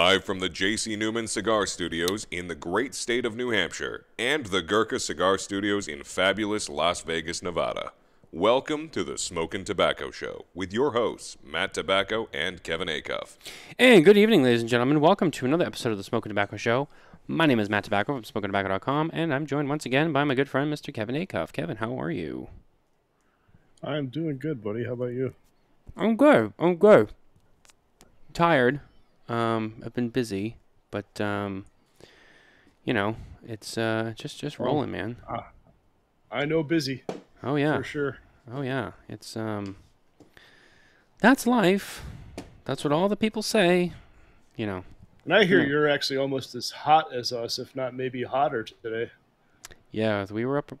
Live from the J.C. Newman Cigar Studios in the great state of New Hampshire and the Gurkha Cigar Studios in fabulous Las Vegas, Nevada. Welcome to the Smokin Tobacco Show with your hosts, Matt Tobacco and Kevin Acuff. And good evening, ladies and gentlemen. Welcome to another episode of the Smokin Tobacco Show. My name is Matt Tobacco from SmokinTobacco.com, and I'm joined once again by my good friend, Mr. Kevin Acuff. Kevin, how are you? I'm doing good, buddy. How about you? I'm good. Tired. I've been busy, but you know, it's just rolling, man. I know busy. Oh yeah, for sure. Oh yeah, it's that's life. That's what all the people say, you know. And I hear you're actually almost as hot as us, if not maybe hotter today. Yeah, we were up.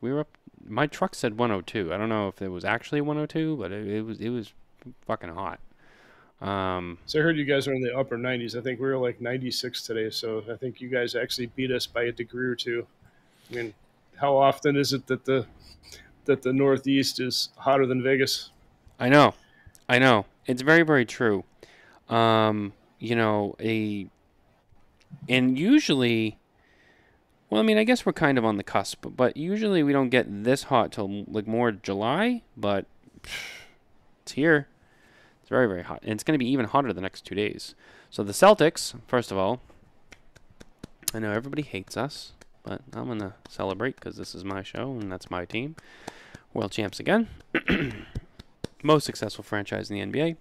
My truck said 102. I don't know if it was actually 102, but it was fucking hot. So I heard you guys are in the upper 90s. I think we were like 96 today, so I think you guys actually beat us by a degree or two. I mean, how often is it that the Northeast is hotter than Vegas? I know. It's very, very true. And usually, well, I mean, I guess we're kind of on the cusp, but usually we don't get this hot till like more July, but it's here. It's very, very hot. And it's going to be even hotter the next 2 days. So the Celtics, first of all, I know everybody hates us, but I'm going to celebrate because this is my show and that's my team. World champs again. Most successful franchise in the NBA.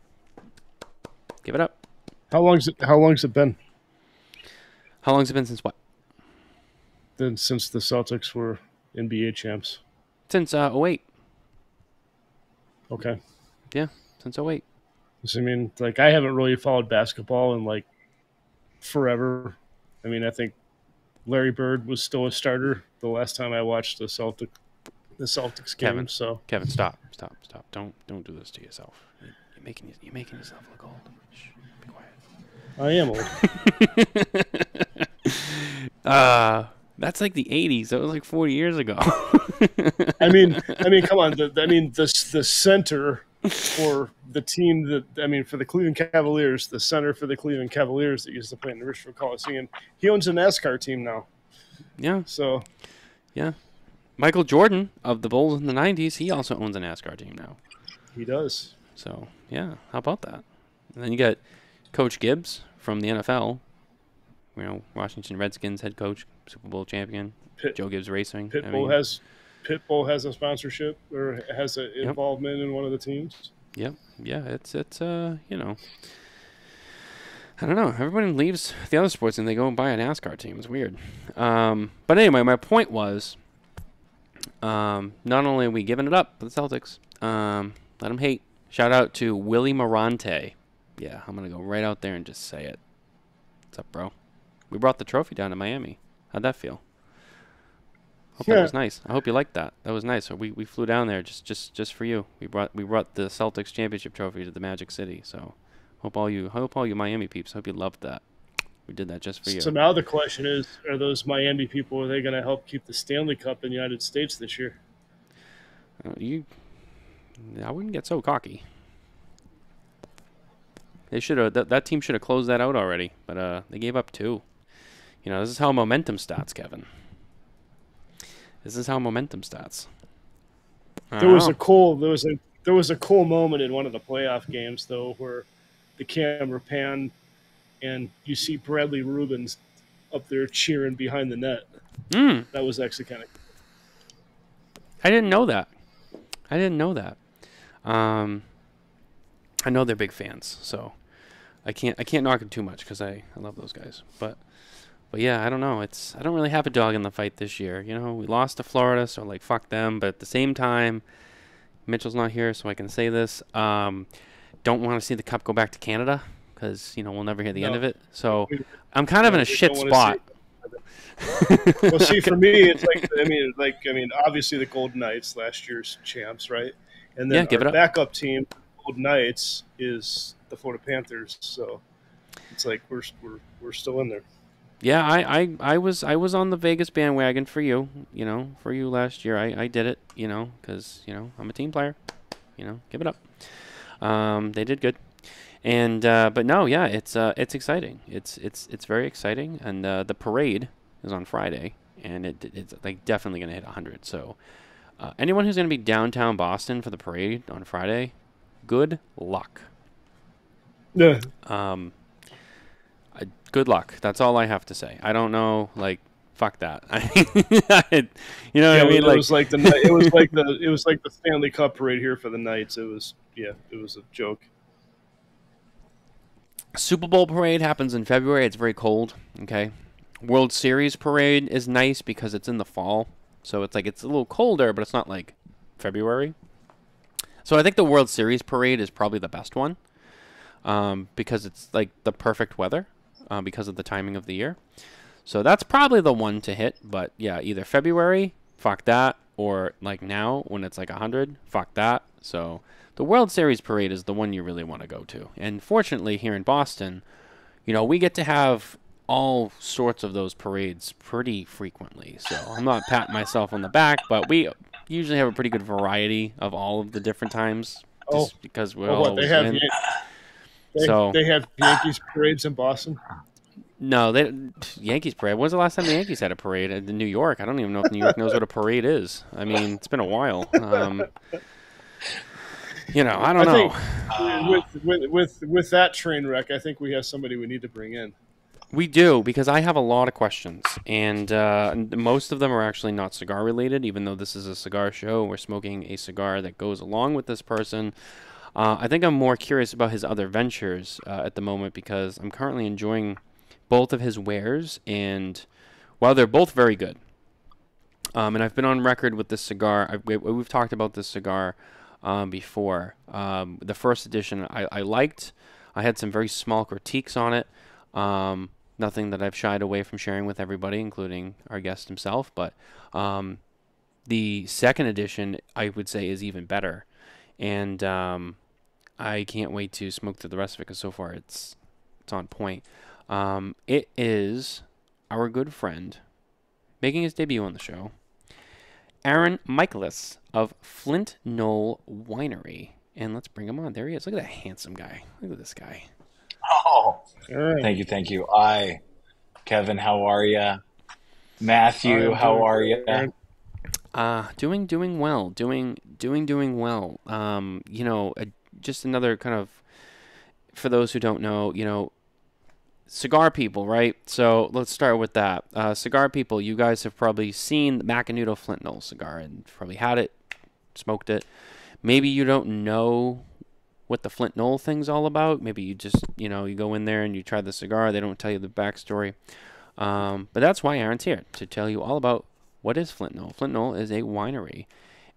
Give it up. How long's it been? How long's it been since what? Since the Celtics were NBA champs. Since 08. Okay. Yeah, since 08. So, I mean, like, I haven't really followed basketball in, like, forever. I mean, I think Larry Bird was still a starter the last time I watched the Celtics game. Kevin, stop. Don't do this to yourself. You're making yourself look old. Shh, be quiet. I am old. That's like the 80s. That was like 40 years ago. I mean, come on. The center for the team for the Cleveland Cavaliers, the center for the Cleveland Cavaliers that used to play in the Richfield Coliseum, he owns a NASCAR team now. Yeah. So. Yeah. Michael Jordan of the Bulls in the 90s, he also owns a NASCAR team now. He does. So, yeah, how about that? And then you got Coach Gibbs from the NFL, Washington Redskins head coach, Super Bowl champion, Joe Gibbs Racing. Pitbull has a sponsorship or has an involvement in one of the teams. Yep. Yeah, it's I don't know. Everybody leaves the other sports and they go and buy a NASCAR team. It's weird. But anyway, my point was, not only are we giving it up for the Celtics, let them hate. Shout out to Willie Morante. Yeah, I'm going to go right out there and just say it. What's up, bro? We brought the trophy down to Miami. How'd that feel? Hope that was nice. I hope you liked that. That was nice. We flew down there just for you. We brought the Celtics championship trophy to the Magic City. So hope all you Miami peeps, hope you loved that. We did that just for you. So now the question is, are those Miami people, are they going to help keep the Stanley Cup in the United States this year? I wouldn't get so cocky. They should have. That team should have closed that out already, but they gave up 2. This is how momentum starts, Kevin. This is how momentum starts. There was a cool moment in one of the playoff games though, where the camera panned and you see Bradley Rubens up there cheering behind the net. That was actually kind of. I didn't know that. I know they're big fans, so I can't knock them too much because I love those guys. But yeah, I don't know. I don't really have a dog in the fight this year. We lost to Florida, so like fuck them. But at the same time, Mitchell's not here, so I can say this. Don't want to see the cup go back to Canada because we'll never hear the end of it. So I'm kind of in a shit spot. Well, see, for me, it's obviously the Golden Knights, last year's champs, right? And then our backup team, Golden Knights, is the Florida Panthers. So it's like we're still in there. Yeah, I was on the Vegas bandwagon for you, last year. I did it, because I'm a team player. Give it up. They did good. And but no, yeah, it's exciting. It's very exciting, and the parade is on Friday, and it's like definitely gonna hit 100. So anyone who's gonna be downtown Boston for the parade on Friday, good luck. Yeah. Good luck. That's all I have to say. I don't know, like, fuck that. You know what I mean? It was like the Stanley Cup parade here for the Knights. It was a joke. Super Bowl parade happens in February. It's very cold. Okay. World Series parade is nice because it's in the fall, so it's a little colder, but it's not like February. So I think the World Series parade is probably the best one, because it's like the perfect weather, because of the timing of the year. So that's probably the one to hit. But yeah, either February, fuck that, or like now when it's like 100, fuck that. So the World Series parade is the one you really want to go to. And fortunately, here in Boston, we get to have all sorts of those parades pretty frequently. So I'm not patting myself on the back, but we usually have a pretty good variety of all of the different times, just because we're always in. They have Yankees parades in Boston? No, Yankees parade. When was the last time the Yankees had a parade in New York? I don't even know if New York knows what a parade is. I mean, it's been a while. I don't know. With that train wreck, I think we have somebody we need to bring in. We do, because I have a lot of questions, and most of them are actually not cigar related, even though this is a cigar show. We're smoking a cigar that goes along with this person. I think I'm more curious about his other ventures at the moment, because I'm currently enjoying both of his wares, and while they're both very good, and I've been on record with this cigar. We've talked about this cigar before. The first edition I liked. I had some very small critiques on it. Nothing that I've shied away from sharing with everybody, including our guest himself. But the second edition, I would say, is even better. And I can't wait to smoke through the rest of it, because so far it's on point. It is our good friend, making his debut on the show, Aaron Michaelis of Flint Knoll Winery. And let's bring him on. There he is. Look at that handsome guy. Look at this guy. Oh, thank you. Kevin, how are you? Matthew, how are you? Doing well. Doing well. Just another kind of, for those who don't know, cigar people, right? So let's start with that. Cigar people, you guys have probably seen the Macanudo Flint Knoll cigar and probably had it, smoked it. Maybe you don't know what the Flint Knoll thing's all about. Maybe you just, you go in there and you try the cigar. They don't tell you the backstory. But that's why Aaron's here, to tell you all about what is Flint Knoll. Flint Knoll is a winery.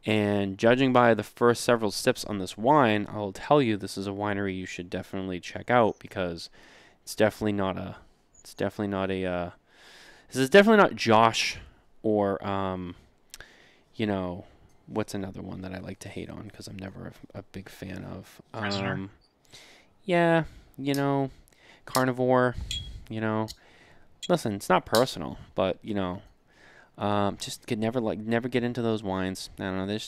And judging by the first several sips on this wine, I'll tell you this is a winery you should definitely check out, because this is definitely not Josh or, what's another one that I like to hate on, because I'm never a big fan of. Yeah, Carnivore, listen, it's not personal, but, just could never get into those wines. I don't know, they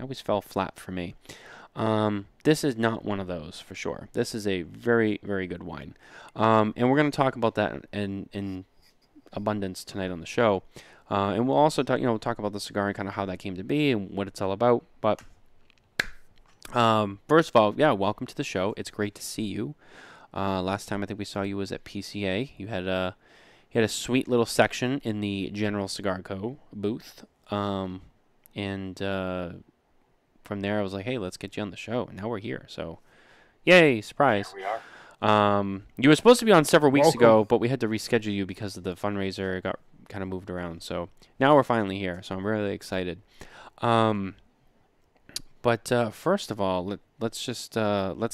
always fell flat for me. This is not one of those, for sure. This is a very, very good wine. And we're going to talk about that in abundance tonight on the show. And we'll also talk about the cigar and kind of how that came to be and what it's all about. But first of all, yeah, welcome to the show. It's great to see you. Last time I think we saw you was at PCA. You had a sweet little section in the General Cigar Co. booth. And from there I was like, hey, let's get you on the show. And now we're here. So, yay, surprise. Here we are. You were supposed to be on several weeks ago, but we had to reschedule you because of the fundraiser got kind of moved around. So now we're finally here. So I'm really excited. But first of all, let's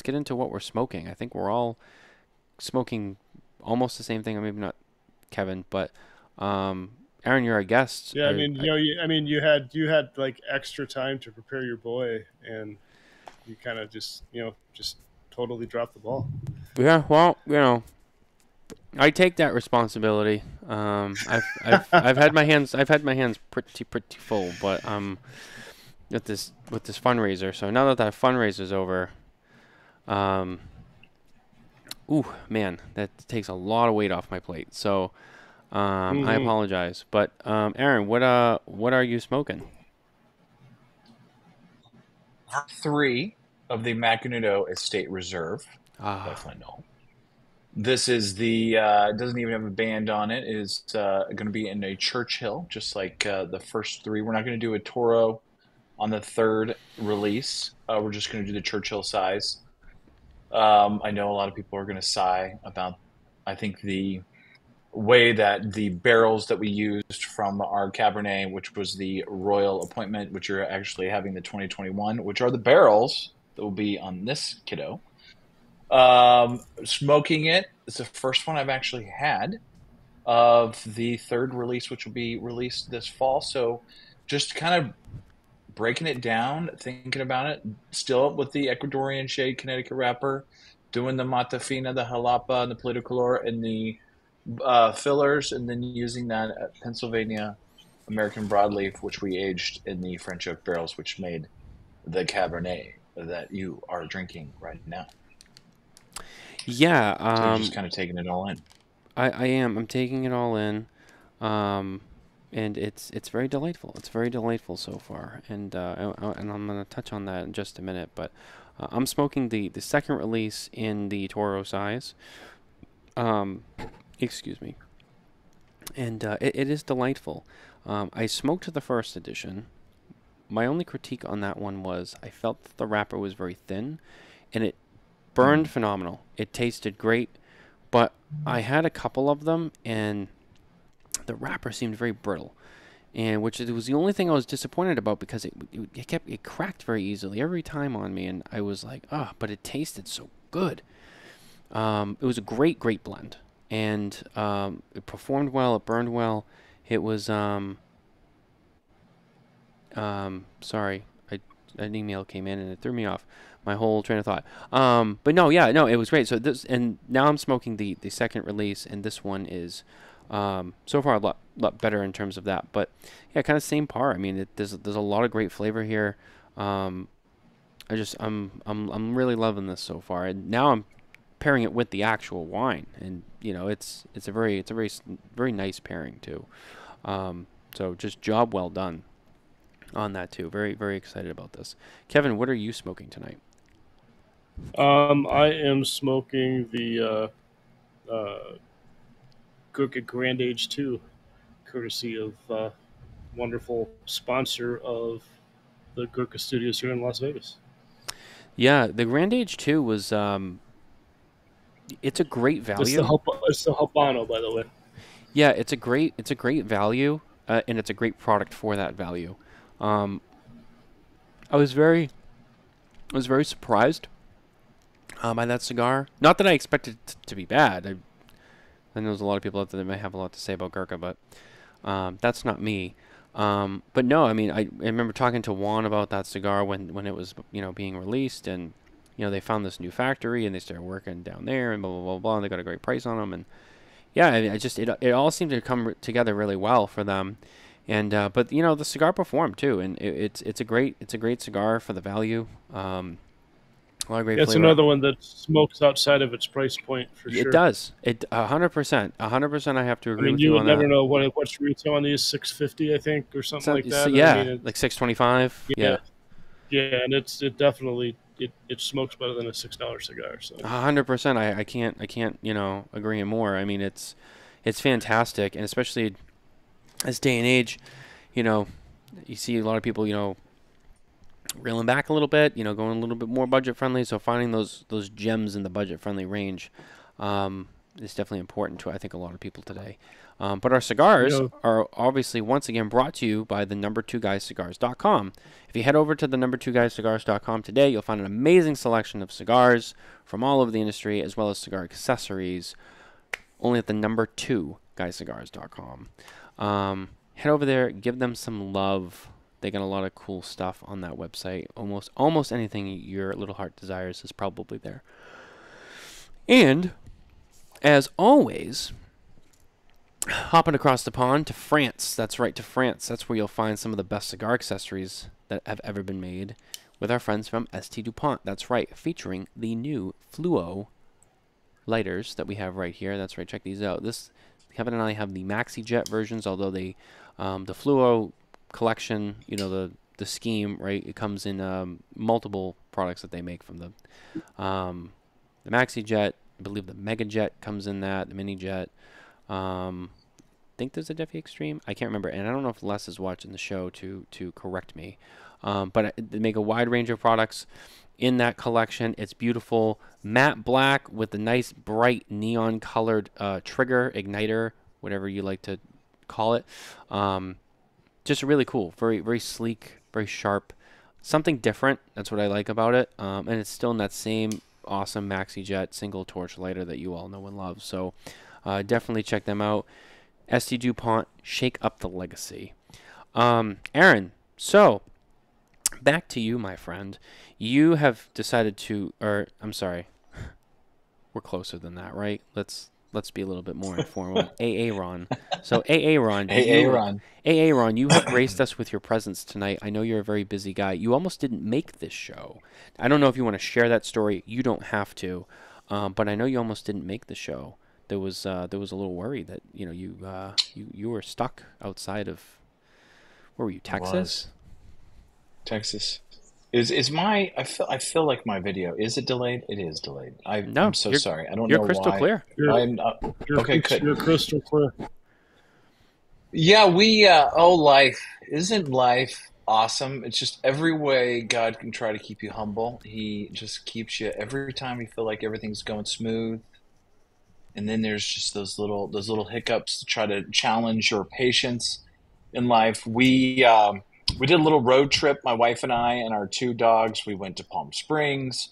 get into what we're smoking. I think we're all smoking almost the same thing. Maybe not Kevin, but Aaron, you're our guest. Yeah, you had like extra time to prepare your boy, and you kind of just totally dropped the ball. Yeah, well, I take that responsibility. I've had my hands pretty full, but with this fundraiser. So now that fundraiser's over, Ooh, man, that takes a lot of weight off my plate. So I apologize. But Aaron, what are you smoking? 3 of the Macanudo Estate Reserve by Flint Knoll. This is the it doesn't even have a band on it. It is going to be in a Churchill, just like the first 3. We're not going to do a Toro on the 3rd release. We're just going to do the Churchill size. I know a lot of people are going to sigh about, I think, the way that the barrels that we used from our Cabernet, which was the Royal Appointment, which you're actually having the 2021, which are the barrels that will be on this kiddo. Smoking it. It's the first one I've actually had of the 3rd release, which will be released this fall. So just kind of breaking it down, thinking about it, still with the Ecuadorian shade Connecticut wrapper, doing the Mata Fina, the Jalapa, and the Politicolor, and the fillers, and then using that Pennsylvania American broadleaf, which we aged in the French oak barrels, which made the Cabernet that you are drinking right now. Yeah. So you're just kind of taking it all in. I am. I'm taking it all in. And it's very delightful. It's very delightful so far. And I'm going to touch on that in just a minute. But I'm smoking the 2nd release in the Toro size. Excuse me. And it is delightful. I smoked the 1st edition. My only critique on that one was I felt that the wrapper was very thin, and it burned phenomenal. It tasted great, but I had a couple of them, and the wrapper seemed very brittle, and which it was the only thing I was disappointed about, because it cracked very easily every time on me, and I was like, but it tasted so good. It was a great blend. And it performed well. It burned well. It was sorry, an email came in and it threw me off my whole train of thought. But no, it was great. So and now I'm smoking the 2nd release, and this one is so far a lot better in terms of that. But yeah, kind of same par. I mean, there's a lot of great flavor here. I'm really loving this so far, and now I'm pairing it with the actual wine, and it's a very nice pairing too. So just job well done on that too. Very, very excited about this. Kevin, what are you smoking tonight? I am smoking the Gurkha Grand Age 2, courtesy of wonderful sponsor of the Gurkha Studios here in Las Vegas. Yeah, the Grand Age 2 was it's a great value. It's the Habano, by the way. Yeah, it's a great value, and it's a great product for that value. I was very surprised by that cigar. Not that I expected it to be bad. I know there's a lot of people out there that may have a lot to say about Gurkha, but that's not me. But no, I mean, I remember talking to Juan about that cigar when it was being released, and they found this new factory and they started working down there and blah blah blah blah, and they got a great price on them, and yeah, I mean, it all seemed to come together really well for them, and but the cigar performed too, and it's a great cigar for the value. A lot of great It's flavor. another one that smokes outside of its price point for sure. It does. 100%. I have to agree with you you would on never that. know what's retail on these, $650, I think, or something like that. Yeah, I mean, like $625. Yeah, and it definitely smokes better than a $6 cigar. So 100%. I can't agree more. I mean, it's fantastic, and especially this day and age, you see a lot of people reeling back a little bit, going a little bit more budget friendly. So finding those gems in the budget friendly range is definitely important to, I think, a lot of people today. But our cigars are obviously once again brought to you by the number2guyscigars.com. If you head over to the number2guyscigars.com today, you'll find an amazing selection of cigars from all over the industry, as well as cigar accessories, only at the number2guyscigars.com. Head over there, give them some love. They got a lot of cool stuff on that website. Almost anything your little heart desires is probably there. And as always, hopping across the pond to France. That's right, to France. That's where you'll find some of the best cigar accessories that have ever been made with our friends from St. Dupont. That's right, featuring the new Fluo lighters that we have right here. That's right. Check these out. Kevin and I have the Maxi Jet versions, although the Fluo collection, the scheme, right? It comes in multiple products that they make from the Maxi Jet. I believe the Mega Jet comes in that, the Mini Jet. I think there's a Defi Extreme. I can't remember, and I don't know if Les is watching the show to correct me. But they make a wide range of products in that collection. It's beautiful, matte black with a nice bright neon colored trigger, igniter, whatever you like to call it. Just really cool, very, very sleek, very sharp, something different. That's what I like about it. And it's still in that same awesome Maxi Jet single torch lighter that you all know and love. So definitely check them out. SD Dupont, shake up the legacy. Aaron, so back to you, my friend. You have decided to, or I'm sorry, we're closer than that, right? Let's be a little bit more informal. AA Ron. So AA Ron. AA Ron, you have graced us with your presence tonight. I know you're a very busy guy. You almost didn't make this show. I don't know if you want to share that story. You don't have to, but I know you almost didn't make the show. There was a little worry that you were stuck outside of, where were you? Texas. Texas. Is my I feel like my video, is it delayed? It is delayed. I'm so sorry. I don't know why. You're crystal clear. Okay, good. You're crystal clear. Yeah, life. Isn't life awesome? It's just every way God can try to keep you humble. He just keeps you every time you feel like everything's going smooth. And then there's just those little hiccups to try to challenge your patience in life. We did a little road trip, my wife and I and our 2 dogs. We went to Palm Springs,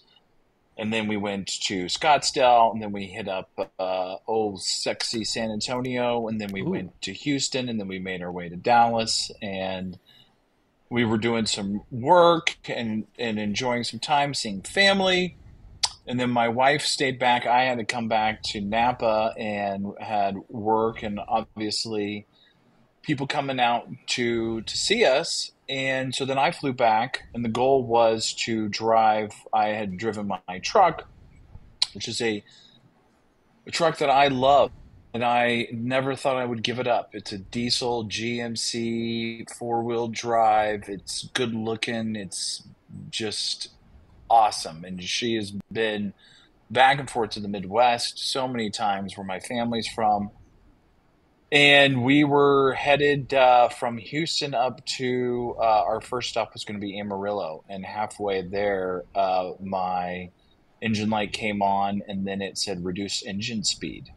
and then we went to Scottsdale, and then we hit up old sexy San Antonio, and then we went to Houston, and then we made our way to Dallas, and we were doing some work and enjoying some time, seeing family. And then my wife stayed back. I had to come back to Napa and had work, and obviously people coming out to see us. And so then I flew back, and the goal was to drive. I had driven my truck, which is a truck that I love, and I never thought I would give it up. It's a diesel GMC 4-wheel drive. It's good looking. It's just awesome. And she has been back and forth to the Midwest so many times, where my family's from. And we were headed from Houston up to our first stop was going to be Amarillo. And halfway there, my engine light came on, and then it said reduce engine speed.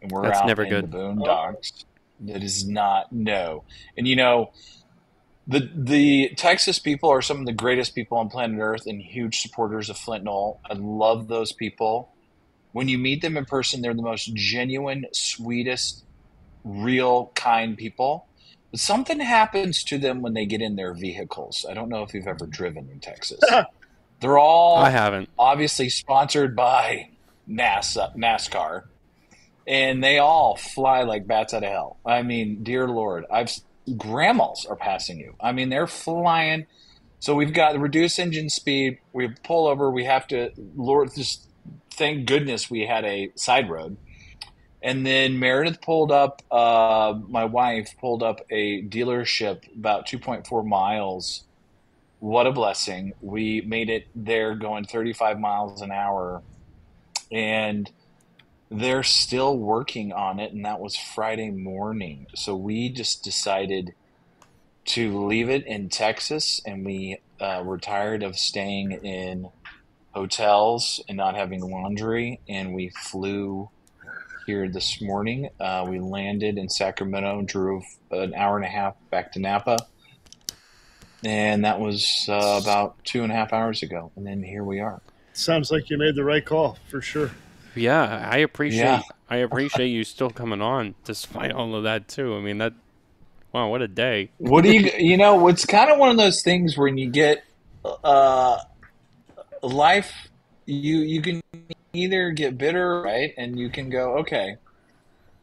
And we're That's out never in good. the boondocks. That is not, no. And the Texas people are some of the greatest people on planet Earth and huge supporters of Flint Knoll. I love those people. When you meet them in person, they're the most genuine, sweetest, real, kind people. But something happens to them when they get in their vehicles. I don't know if you've ever driven in Texas. They're all I haven't. Obviously sponsored by NASCAR. And they all fly like bats out of hell. I mean, dear Lord, grandmas are passing you. I mean, they're flying. So we've got the reduced engine speed. We pull over. We have to, Lord, just thank goodness we had a side road. And then Meredith pulled up, my wife pulled up a dealership about 2.4 miles. What a blessing. We made it there going 35 miles an hour. And they're still working on it, and that was Friday morning. So we just decided to leave it in Texas, and we were tired of staying in hotels and not having laundry, and we flew here this morning. We landed in Sacramento and drove an hour and a half back to Napa, and that was about 2.5 hours ago, and then here we are. Sounds like you made the right call, for sure. Yeah, I appreciate you still coming on despite all of that too. I mean, wow, what a day. What do it's kind of one of those things when you get life, you can either get bitter, right? And you can go, okay,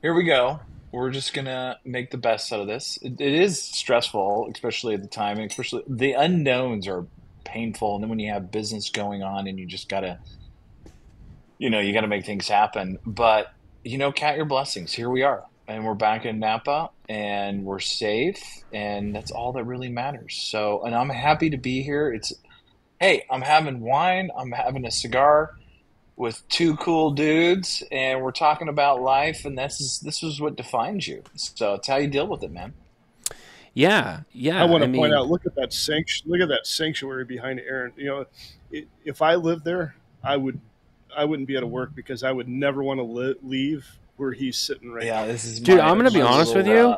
here we go. We're just going to make the best out of this. It is stressful, especially at the time, and especially the unknowns are painful. And then when you have business going on and you just got to you know, you got to make things happen. But, you know, count your blessings. Here we are. And we're back in Napa and we're safe. And that's all that really matters. So, and I'm happy to be here. Hey, I'm having wine. I'm having a cigar with two cool dudes. And we're talking about life. And this is what defines you. So it's how you deal with it, man. Yeah. I want to point out, look at that sanctuary behind Aaron. You know, if I lived there, I wouldn't be able to work because I would never want to leave where he's sitting right now. This is dude. I'm gonna be honest with you.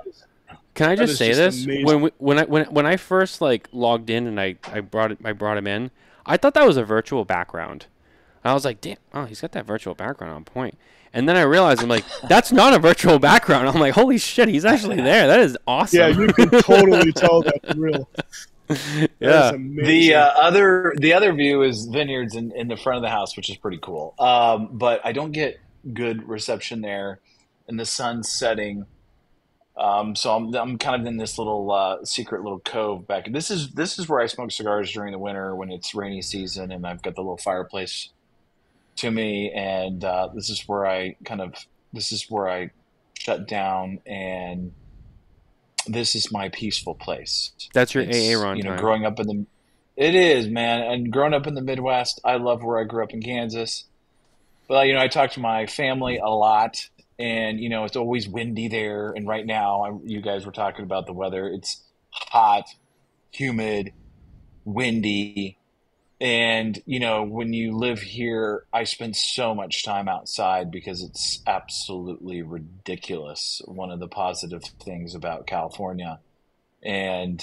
Can I just say this? Amazing. When I first like logged in and I brought him in, I thought that was a virtual background. And I was like, damn, oh, he's got that virtual background on point. And then I realized, I'm like, that's not a virtual background. I'm like, holy shit, he's actually there. That is awesome. Yeah, you can totally tell that's real. Yeah. The other view is vineyards in the front of the house, which is pretty cool. But I don't get good reception there, and the sun's setting. So I'm kind of in this little secret little cove back. This is where I smoke cigars during the winter when it's rainy season, and I've got the little fireplace to me, and this is where I shut down, and this is my peaceful place. That's your AA run. You know, growing up it is, man, and growing up in the Midwest, I love where I grew up in Kansas. But you know, I talk to my family a lot. And, you know, it's always windy there. And right now, you guys were talking about the weather. It's hot, humid, windy. And, you know, when you live here, I spend so much time outside because it's absolutely ridiculous. One of the positive things about California. And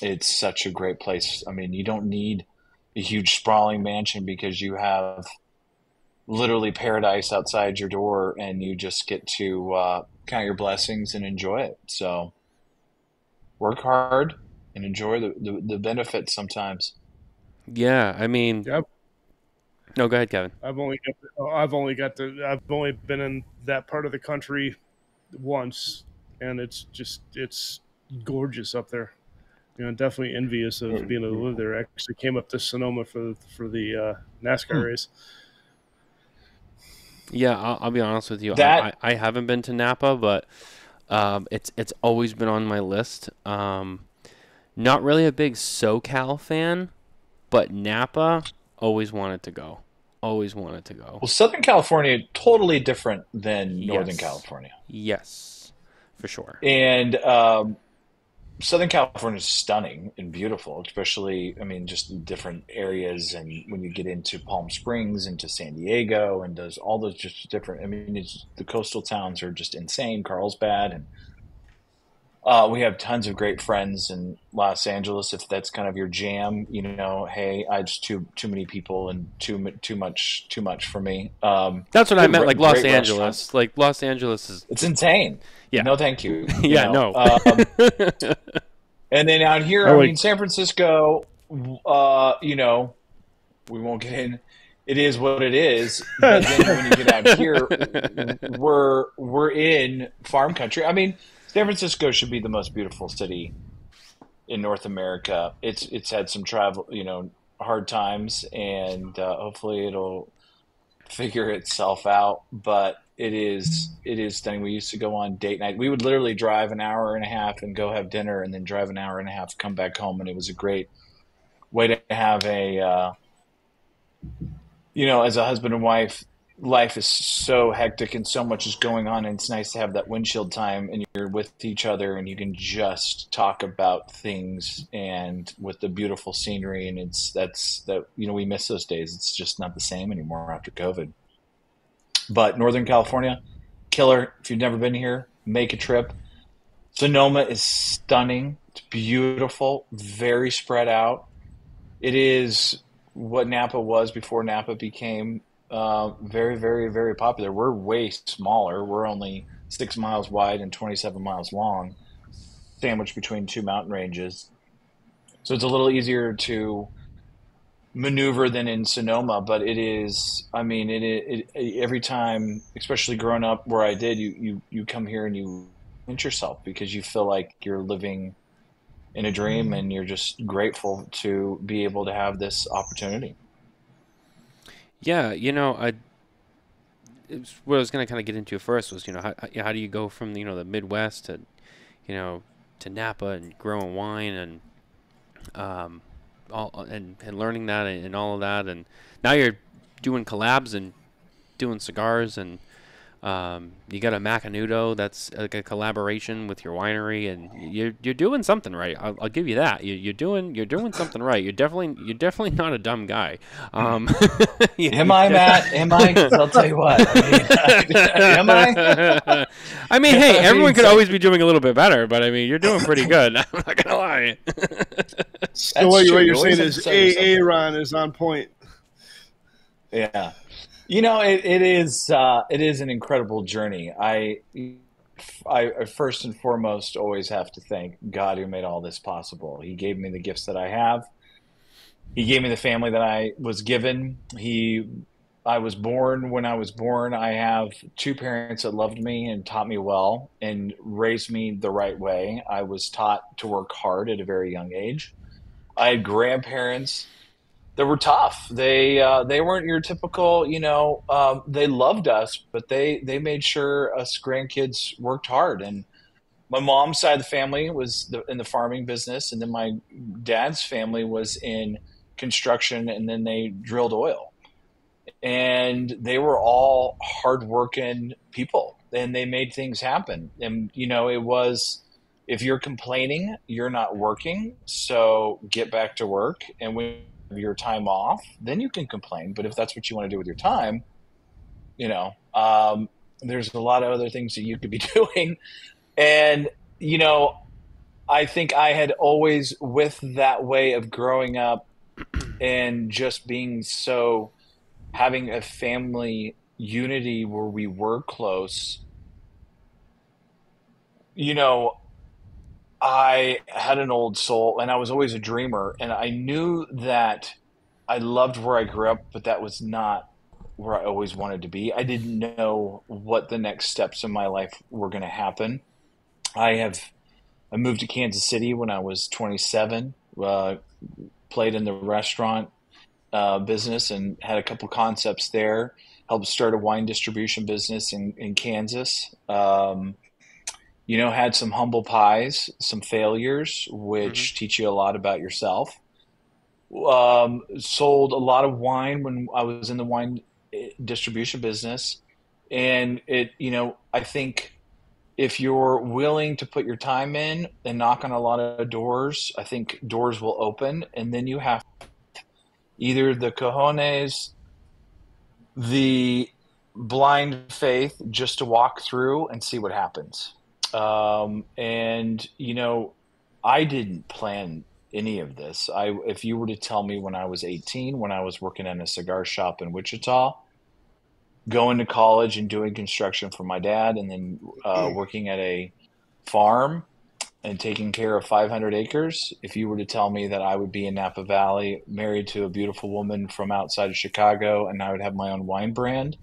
it's such a great place. I mean, you don't need a huge sprawling mansion because you have literally paradise outside your door, and you just get to count your blessings and enjoy it. So work hard and enjoy the benefits sometimes. Yeah, I mean, yep. No, go ahead, Kevin. I've only been in that part of the country once, and it's gorgeous up there. You know, definitely envious of being able to live there. I actually came up to Sonoma for the NASCAR race. Yeah, I'll be honest with you. I haven't been to Napa, but it's always been on my list. Not really a big SoCal fan, but Napa, always wanted to go. Always wanted to go. Well, Southern California, totally different than Northern California. Yes, for sure. And Southern California is stunning and beautiful, especially, I mean, just different areas. And when you get into Palm Springs, into San Diego, and does all those just different, I mean, the coastal towns are just insane. Carlsbad. And we have tons of great friends in Los Angeles. If that's kind of your jam, you know, hey, I just too many people and too much for me. That's what I meant, like Los Angeles. Like Los Angeles is, it's insane. Yeah. No, thank you. Yeah, know? no. And then out here, I mean, San Francisco, you know, we won't get in. It is what it is. But then when you get out here, we're in farm country. I mean, San Francisco should be the most beautiful city in North America. It's had some travel, you know, hard times, and hopefully it'll figure itself out. But it is stunning. We used to go on date night. We would literally drive an hour and a half and go have dinner, and then drive an hour and a half, come back home, and it was a great way to have a, you know, as a husband and wife. Life is so hectic and so much is going on, and it's nice to have that windshield time, and you're with each other, and you can just talk about things and with the beautiful scenery. And you know, we miss those days. It's just not the same anymore after COVID. But Northern California, killer. If you've never been here, make a trip. Sonoma is stunning. It's beautiful, very spread out. It is what Napa was before Napa became very, very, very popular. We're way smaller. We're only 6 miles wide and 27 miles long, sandwiched between two mountain ranges. So it's a little easier to maneuver than in Sonoma, but it is, I mean, it every time, especially growing up where I did, you come here and you pinch yourself because you feel like you're living in a dream, and you're just grateful to be able to have this opportunity. Yeah, what I was going to kind of get into first was, how do you go from, the Midwest to, to Napa and growing wine and all and learning that and all of that, and now you're doing collabs and doing cigars, and you got a Macanudo that's like a collaboration with your winery, and you're doing something right. I'll give you that. You're doing something right. You're definitely not a dumb guy. Am I, Matt? Am I? 'Cause I'll tell you what. Am I? I mean, hey, everyone could always be doing a little bit better, but I mean, you're doing pretty good. I'm not gonna lie. So what you're saying is Aaron is on point. Yeah. It is an incredible journey. I first and foremost always have to thank God who made all this possible. He gave me the gifts that I have. He gave me the family that I was given. I was born when I was born. I have two parents that loved me and taught me well and raised me the right way. I was taught to work hard at a very young age. I had grandparents that were tough. They weren't your typical, they loved us, but they made sure us grandkids worked hard. And my mom's side of the family was in the farming business, and then my dad's family was in construction, and then they drilled oil. And they were all hardworking people, and they made things happen. And it was, if you're complaining, you're not working, so get back to work. And when your time off, then you can complain. But if that's what you want to do with your time, there's a lot of other things that you could be doing. And I think I had always, with that way of growing up and just being having a family unity where we were close, I had an old soul, and I was always a dreamer, and I knew that I loved where I grew up, but that was not where I always wanted to be. I didn't know what the next steps in my life were going to happen. I moved to Kansas City when I was 27, played in the restaurant business and had a couple concepts there, helped start a wine distribution business in Kansas. Had some humble pies, some failures, which teach you a lot about yourself. Sold a lot of wine when I was in the wine distribution business. And I think if you're willing to put your time in and knock on a lot of doors, I think doors will open. And then you have either the cojones, the blind faith just to walk through and see what happens. I didn't plan any of this. If you were to tell me when I was 18, when I was working in a cigar shop in Wichita, going to college and doing construction for my dad, and then working at a farm and taking care of 500 acres, if you were to tell me that I would be in Napa Valley, married to a beautiful woman from outside of Chicago, and I would have my own wine brand,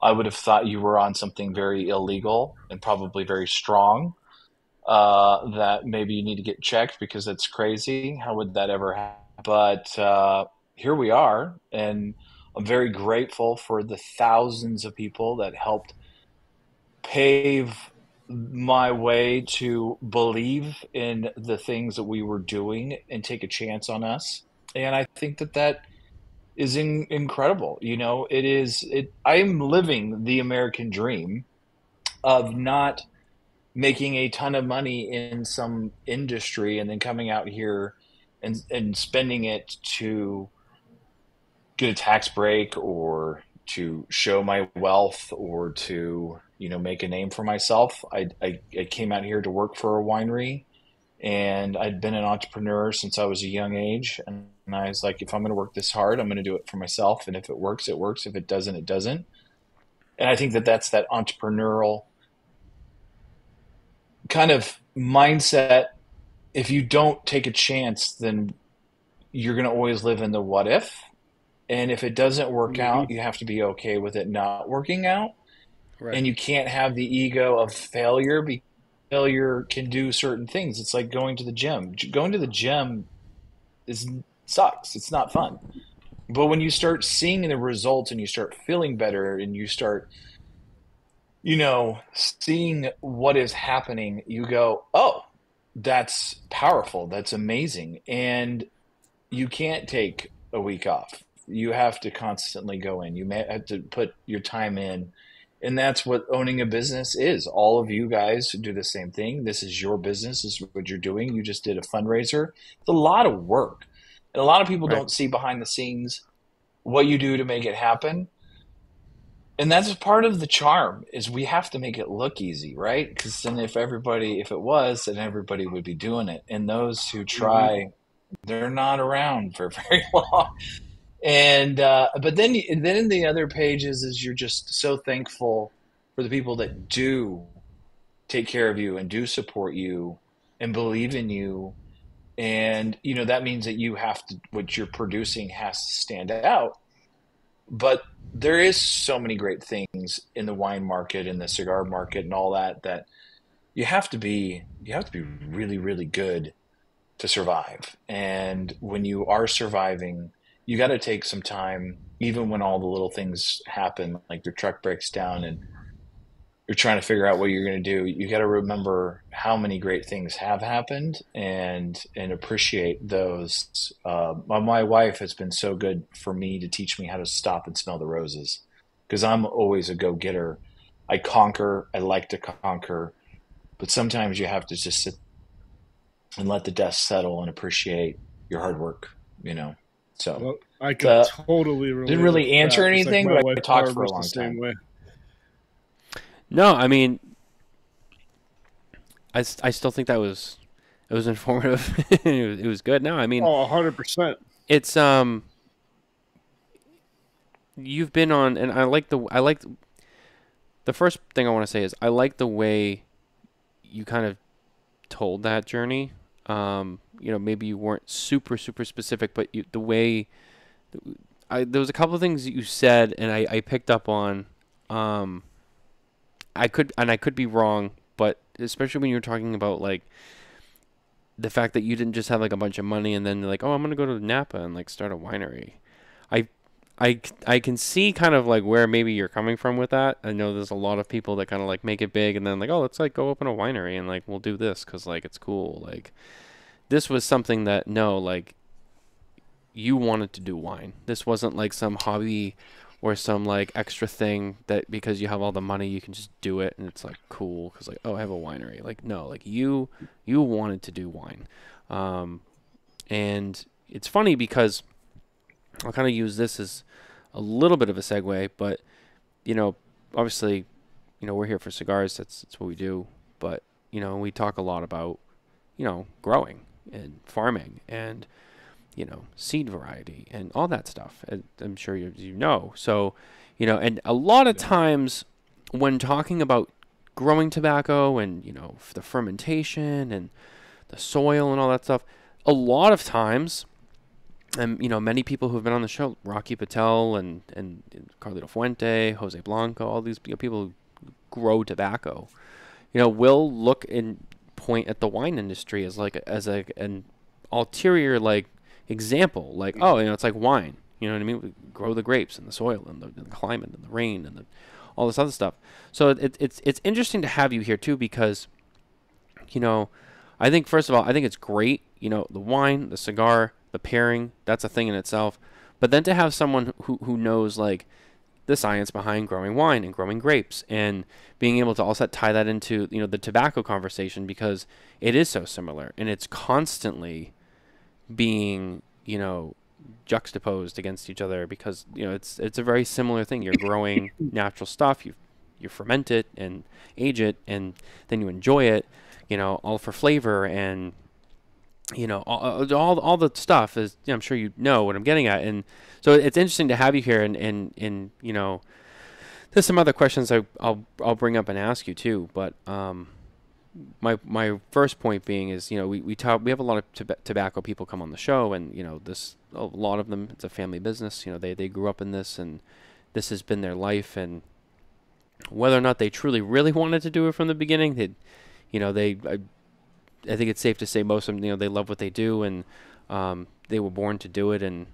I would have thought you were on something very illegal and probably very strong, that maybe you need to get checked because that's crazy. How would that ever happen? But here we are, and I'm very grateful for the thousands of people that helped pave my way to believe in the things that we were doing and take a chance on us. And I think that is incredible. I am living the American dream of not making a ton of money in some industry and then coming out here and spending it to get a tax break or to show my wealth or to, make a name for myself. I came out here to work for a winery, and I'd been an entrepreneur since I was a young age. And I was like, if I'm going to work this hard, I'm going to do it for myself. And if it works, it works. If it doesn't, it doesn't. And I think that's that entrepreneurial kind of mindset. If you don't take a chance, then you're going to always live in the what if. And if it doesn't work out, you have to be okay with it not working out. Right. And you can't have the ego of failure, because failure can do certain things. It's like going to the gym. Going to the gym sucks. It's not fun. But when you start seeing the results and you start feeling better and you start, seeing what is happening, you go, oh, that's powerful. That's amazing. And you can't take a week off. You have to constantly go in. You may have to put your time in. And that's what owning a business is. All of you guys do the same thing. This is your business. This is what you're doing. You just did a fundraiser. It's a lot of work. And a lot of people don't see behind the scenes what you do to make it happen. And that's part of the charm, is we have to make it look easy, right? Because then if it was, then everybody would be doing it. And those who try, they're not around for very long. And but then in the other pages is you're just so thankful for the people that do take care of you and do support you and believe in you. And, that means that what you're producing has to stand out. But there is so many great things in the wine market and the cigar market and all that you have to be really, really good to survive. And when you are surviving, you got to take some time, even when all the little things happen, like your truck breaks down and you're trying to figure out what you're going to do. You got to remember how many great things have happened and appreciate those. My wife has been so good for me to teach me how to stop and smell the roses, because I'm always a go-getter. I like to conquer, but sometimes you have to just sit and let the dust settle and appreciate your hard work, So well, I can totally relate. Didn't really answer anything, but I talked for a long time. No, I mean, I still think it was informative. it was good. No, I mean, 100%. It's you've been on, and I like the first thing I want to say is I like the way you kind of told that journey. Maybe you weren't super specific, but the way there was a couple of things that you said, and I picked up on. I could be wrong, but especially when you're talking about like the fact that you didn't just have like a bunch of money and then like, oh, I'm gonna go to Napa and like start a winery. I can see kind of like where maybe you're coming from with that. I know there's a lot of people that kind of like make it big and then like, oh, let's like go open a winery and like we'll do this because like it's cool. Like this was something that like you wanted to do wine. This wasn't like some hobby or some like extra thing that because you have all the money you can just do it and it's like cool because like, oh, I have a winery. Like no, like you wanted to do wine. And it's funny because I'll kind of use this as a little bit of a segue, but obviously, we're here for cigars. That's what we do. But we talk a lot about growing and farming and seed variety and all that stuff. And I'm sure you know. So and a lot of times when talking about growing tobacco and the fermentation and the soil and all that stuff, a lot of times. And many people who have been on the show, Rocky Patel and Carlito Fuente, Jose Blanco, all these people who grow tobacco, will look and point at the wine industry as an ulterior like example, like it's like wine, you know what I mean? We grow the grapes and the soil and the climate and the rain and all this other stuff. So it's interesting to have you here too because, I think first of all, I think it's great, the wine, the cigar. The pairing, that's a thing in itself. But then to have someone who knows like the science behind growing wine and growing grapes and being able to also tie that into, the tobacco conversation because it is so similar and it's constantly being, juxtaposed against each other because, it's a very similar thing. You're growing natural stuff, you ferment it and age it and then you enjoy it, all for flavor and all the stuff is, I'm sure you know what I'm getting at. And so it's interesting to have you here and there's some other questions I'll bring up and ask you too. But my first point being is, we have a lot of tobacco people come on the show and, a lot of them, it's a family business, they grew up in this and this has been their life. And whether or not they truly really wanted to do it from the beginning, I think it's safe to say most of them, they love what they do and they were born to do it and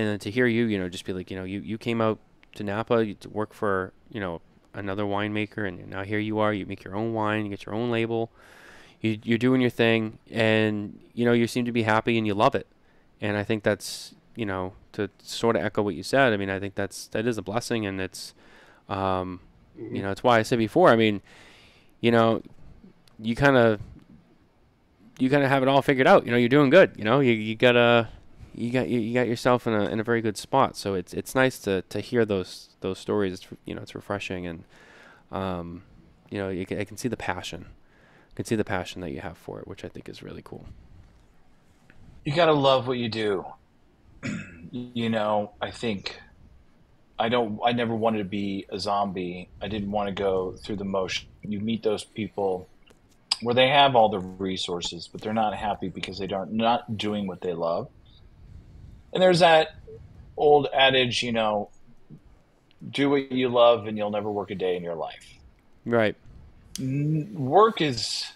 then to hear you, just be like, you came out to Napa to work for, another winemaker, and now here you are, you make your own wine, you get your own label, you're doing your thing, and, you seem to be happy and you love it. And I think that's, to sort of echo what you said, I mean, I think that is a blessing, and it's, it's why I said before, I mean, you kind of have it all figured out, you're doing good, you got yourself in a very good spot. So it's nice to hear those stories. It's refreshing, and I can see the passion. I can see the passion that you have for it, which I think is really cool. You gotta love what you do. I think I never wanted to be a zombie. I didn't want to go through the motion. You meet those people where they have all the resources, but they're not happy because they are not doing what they love. And there's that old adage, do what you love and you'll never work a day in your life. Right. Work is,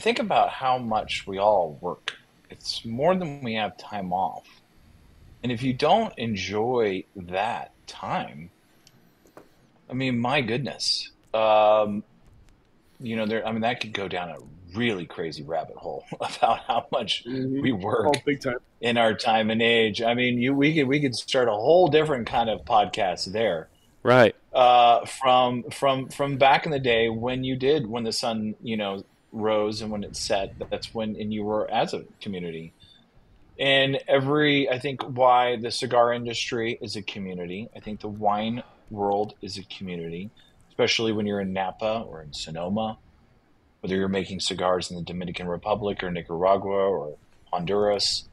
think about how much we all work. It's more than we have time off. And if you don't enjoy that time, my goodness, that could go down a really crazy rabbit hole about how much we work big time in our time and age. We could start a whole different kind of podcast there. Right. From back in the day when the sun, rose and when it set, and you were as a community. And I think why the cigar industry is a community. I think the wine world is a community, especially when you're in Napa or in Sonoma, whether you're making cigars in the Dominican Republic or Nicaragua or Honduras.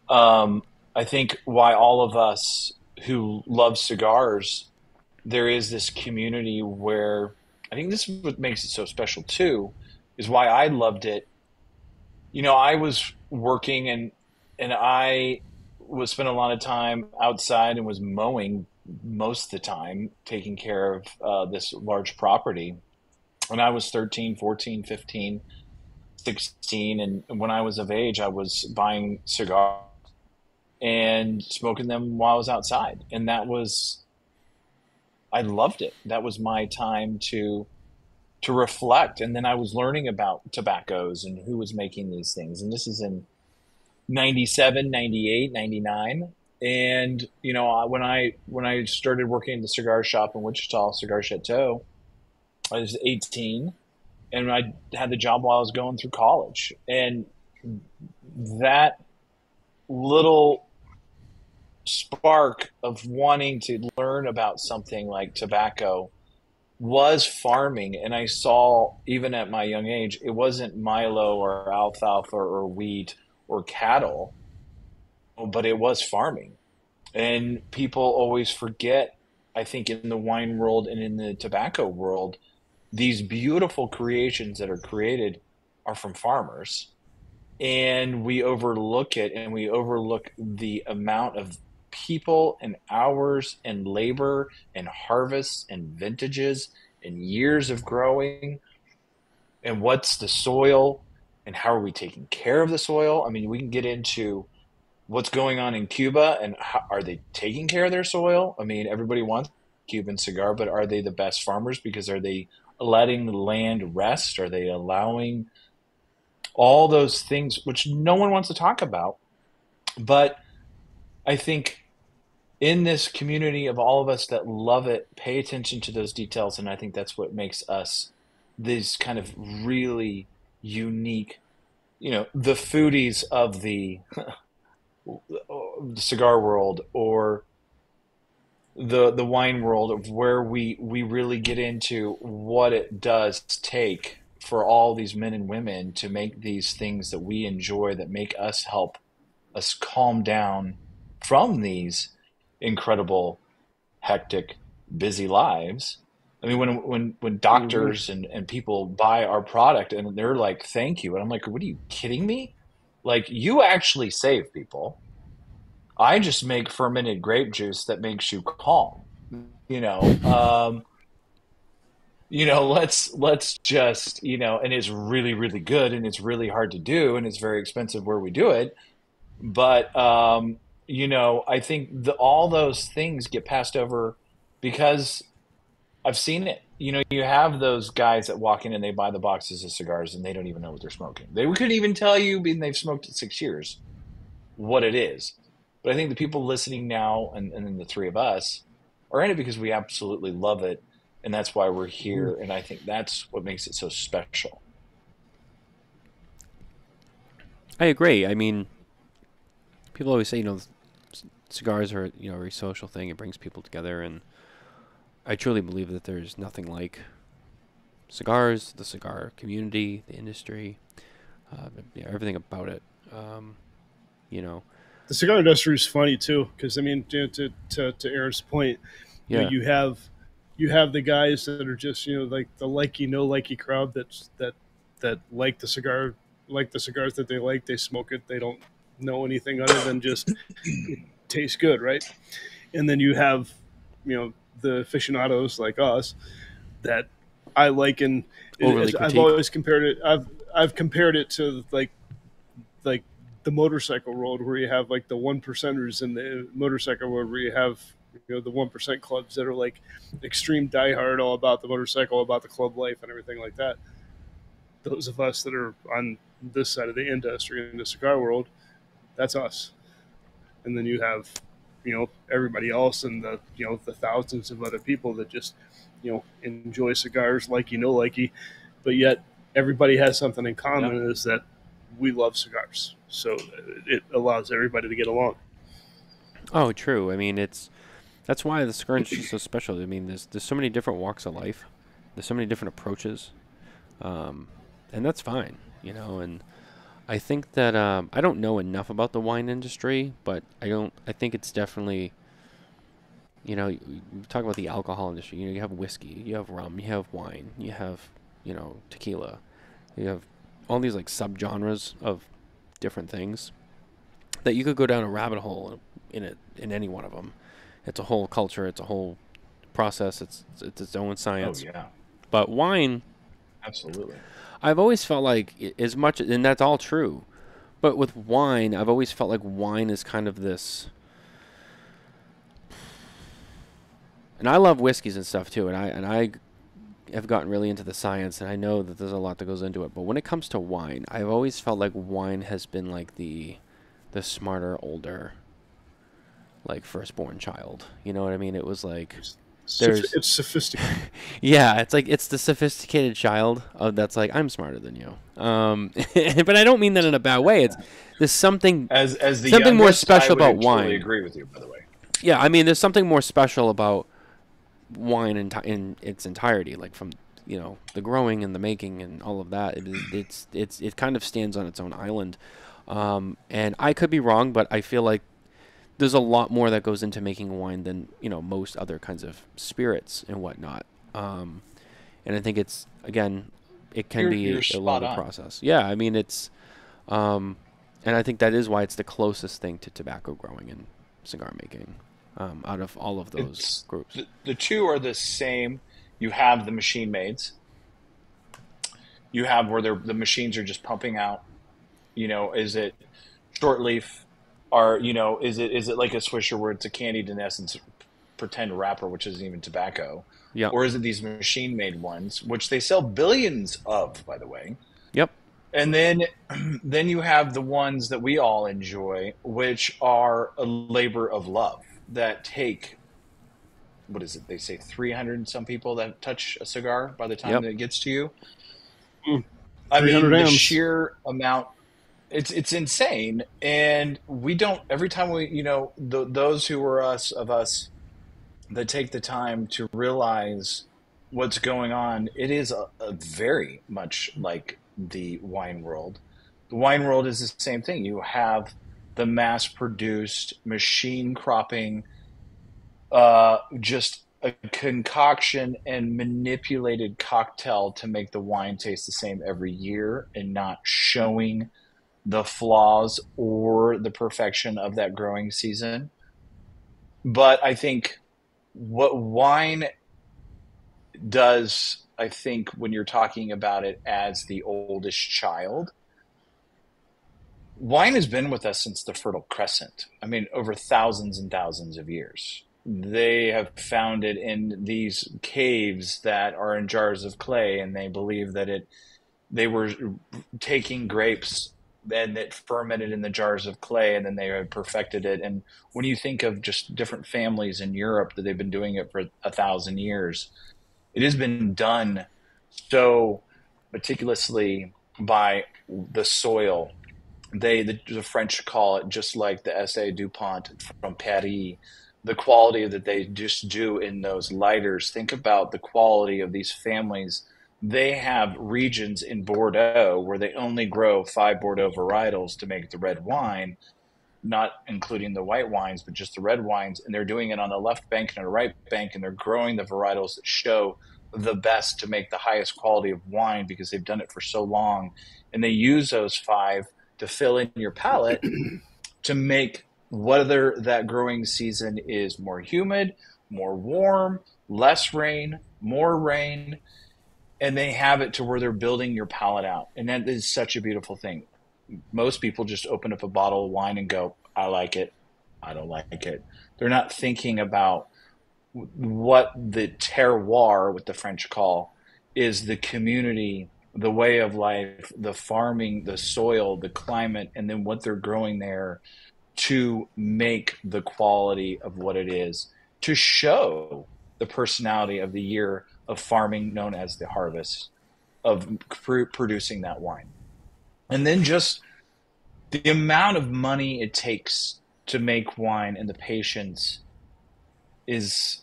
I think why all of us who love cigars, there is this community where I think this is what makes it so special too, is why I loved it. I was working and I was spending a lot of time outside and was mowing most of the time, taking care of this large property. When I was 13, 14, 15, 16, and when I was of age, I was buying cigars and smoking them while I was outside. And I loved it. That was my time to reflect. And then I was learning about tobaccos and who was making these things. And this is in 97, 98, 99. And, when I started working at the cigar shop in Wichita, Cigar Chateau, I was 18, and I had the job while I was going through college. And that little spark of wanting to learn about something like tobacco was farming. And I saw, even at my young age, it wasn't Milo or alfalfa or wheat or cattle, but it was farming. And people always forget, I think, in the wine world and in the tobacco world, these beautiful creations that are created are from farmers. And we overlook it, and we overlook the amount of people and hours and labor and harvests and vintages and years of growing. And what's the soil and how are we taking care of the soil? We can get into what's going on in Cuba and how, are they taking care of their soil? Everybody wants Cuban cigar, but are they the best farmers? Because are they letting the land rest? Are they allowing all those things, which no one wants to talk about? But I think in this community of all of us that love it, pay attention to those details. And I think that's what makes us these kind of really unique, the foodies of the cigar world or the wine world, of where we really get into what it does take for all these men and women to make these things that we enjoy, that make us, help us calm down from these incredible, hectic, busy lives. When doctors and people buy our product and they're like, thank you. And I'm like, what are you kidding me? Like, you actually save people. I just make fermented grape juice that makes you calm. Let's just, and it's really, really good, and it's really hard to do, and it's very expensive where we do it. But I think all those things get passed over because I've seen it. You have those guys that walk in and they buy the boxes of cigars and they don't even know what they're smoking. They couldn't even tell you, being they've smoked it 6 years, what it is. But I think the people listening now, and then the three of us, are in it because we absolutely love it, and that's why we're here. And I think that's what makes it so special. I agree. I mean, people always say, cigars are, a very social thing. It brings people together, and I truly believe that there's nothing like cigars, the cigar community, the industry, everything about it. The cigar industry is funny too, because I mean, to Aaron's point, you have the guys that are just like the likey crowd that like the cigars that they like. They smoke it. They don't know anything other than just it tastes good, right? And then you have the aficionados like us that I like, and I've always compared it. I've compared it to like the motorcycle world, where you have like the 1%ers in the motorcycle world, where you have the 1% clubs that are like extreme diehard, all about the motorcycle, about the club life and everything like that. Those of us that are on this side of the industry in the cigar world, that's us. And then you have everybody else, and the the thousands of other people that just enjoy cigars likey, but yet everybody has something in common, is that we love cigars. So it allows everybody to get along. Oh, true. I mean, that's why the cigar industry is so special. I mean, there's so many different walks of life. There's so many different approaches, and that's fine, And I think that I don't know enough about the wine industry, but I think it's definitely, you talk about the alcohol industry. You have whiskey, you have rum, you have wine, you have tequila, you have all these like subgenres of different things that you could go down a rabbit hole in any one of them. It's a whole culture, it's a whole process, it's its own science. Oh yeah. But wine, absolutely. I've always felt like, as much, and that's all true, but with wine, I've always felt like wine is kind of this, and I love whiskeys and stuff too, and I have gotten really into the science, and I know that there's a lot that goes into it, but when it comes to wine, I've always felt like wine has been like the smarter, older, like firstborn child. You know what I mean? It was like it's sophisticated. Yeah, it's like it's the sophisticated child that's like, I'm smarter than you. But I don't mean that in a bad way. There's something as the something more special about wine. I totally agree with you, by the way. Yeah, I mean, there's something more special about wine in its entirety, like from the growing and the making and all of that. It kind of stands on its own island, and I could be wrong, but I feel like there's a lot more that goes into making wine than most other kinds of spirits and whatnot. And I think it can be a longer process. Yeah, I mean it's, and I think that is why it's the closest thing to tobacco growing and cigar making. Out of all of those groups, the two are the same. You have the machine maids. You have where the machines are just pumping out. Is it short leaf, or is it like a Swisher where it's a candied in essence pretend wrapper, which isn't even tobacco? Yeah. Or is it these machine made ones, which they sell billions of, by the way? Yep. And then you have the ones that we all enjoy, which are a labor of love. That take, what is it? They say 300 and some people that touch a cigar by the time that it gets to you. I mean, the sheer amount, it's insane. And we don't, every time we, those who are us that take the time to realize what's going on, it is a very much like the wine world. The wine world is the same thing. You have the mass-produced, machine cropping, just a concoction and manipulated cocktail to make the wine taste the same every year, and not showing the flaws or the perfection of that growing season. But I think what wine does, I think when you're talking about it as the oldest child, wine has been with us since the Fertile Crescent. I mean, over thousands and thousands of years. They have found it in these caves that are in jars of clay, and they believe that they were taking grapes and it fermented in the jars of clay, and then they had perfected it. And when you think of just different families in Europe that they've been doing it for 1,000 years, it has been done so meticulously by the soil. The French call it, just like the SA Dupont from Paris, the quality that they just do in those lighters. Think about the quality of these families. They have regions in Bordeaux where they only grow 5 Bordeaux varietals to make the red wine, not including the white wines, but just the red wines. And they're doing it on the left bank and the right bank, and they're growing the varietals that show the best to make the highest quality of wine because they've done it for so long. And they use those 5 to fill in your palate to make whether that growing season is more humid, more warm, less rain, more rain. And they have it to where they're building your palate out. And that is such a beautiful thing. Most people just open up a bottle of wine and go, I like it. I don't like it. They're not thinking about what the terroir, what the French call, is the community, the way of life, the farming, the soil, the climate, and then what they're growing there to make the quality of what it is, to show the personality of the year of farming known as the harvest, of producing that wine. And then just the amount of money it takes to make wine and the patience is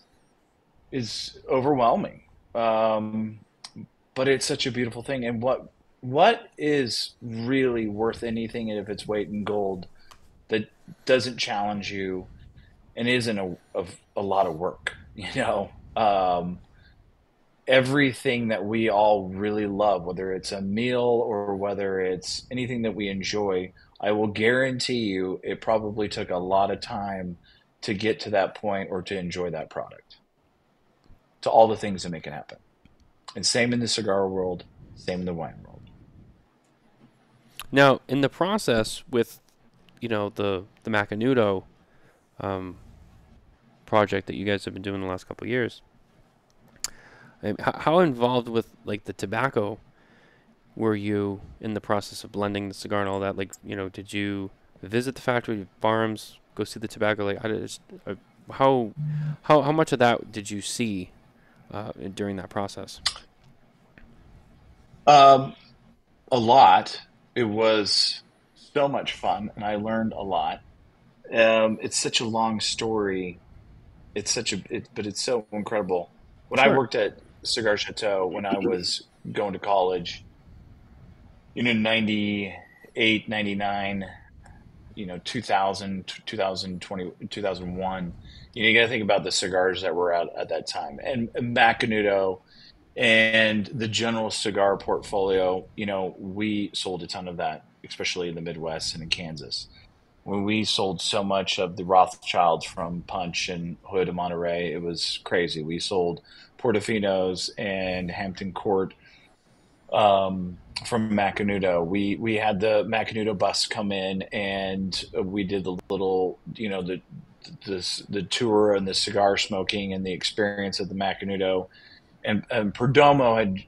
overwhelming. But it's such a beautiful thing. And what is really worth anything if it's weight in gold that doesn't challenge you and isn't a lot of work, everything that we all really love, whether it's a meal or whether it's anything that we enjoy, I will guarantee you it probably took a lot of time to get to that point or to enjoy that product, to all the things that make it happen. And same in the cigar world, same in the wine world. Now, in the process with, the Macanudo project that you guys have been doing the last couple of years, how involved with the tobacco were you in the process of blending the cigar and all that? Did you visit the factory, farms, go see the tobacco? How much of that did you see during that process? A lot. It was so much fun, and I learned a lot. It's such a long story. But it's so incredible. When I worked at Cigar Chateau when I was going to college, 98, 99, 2000, 2020, 2001, you got to think about the cigars that were out at that time. And Macanudo and the general cigar portfolio, we sold a ton of that, especially in the Midwest and in Kansas. When we sold so much of the Rothschilds from Punch and Hood and Monterey, it was crazy. We sold Portofinos and Hampton Court from Macanudo. We had the Macanudo bus come in, and we did the little, the tour and the cigar smoking and the experience of the Macanudo. And Perdomo had,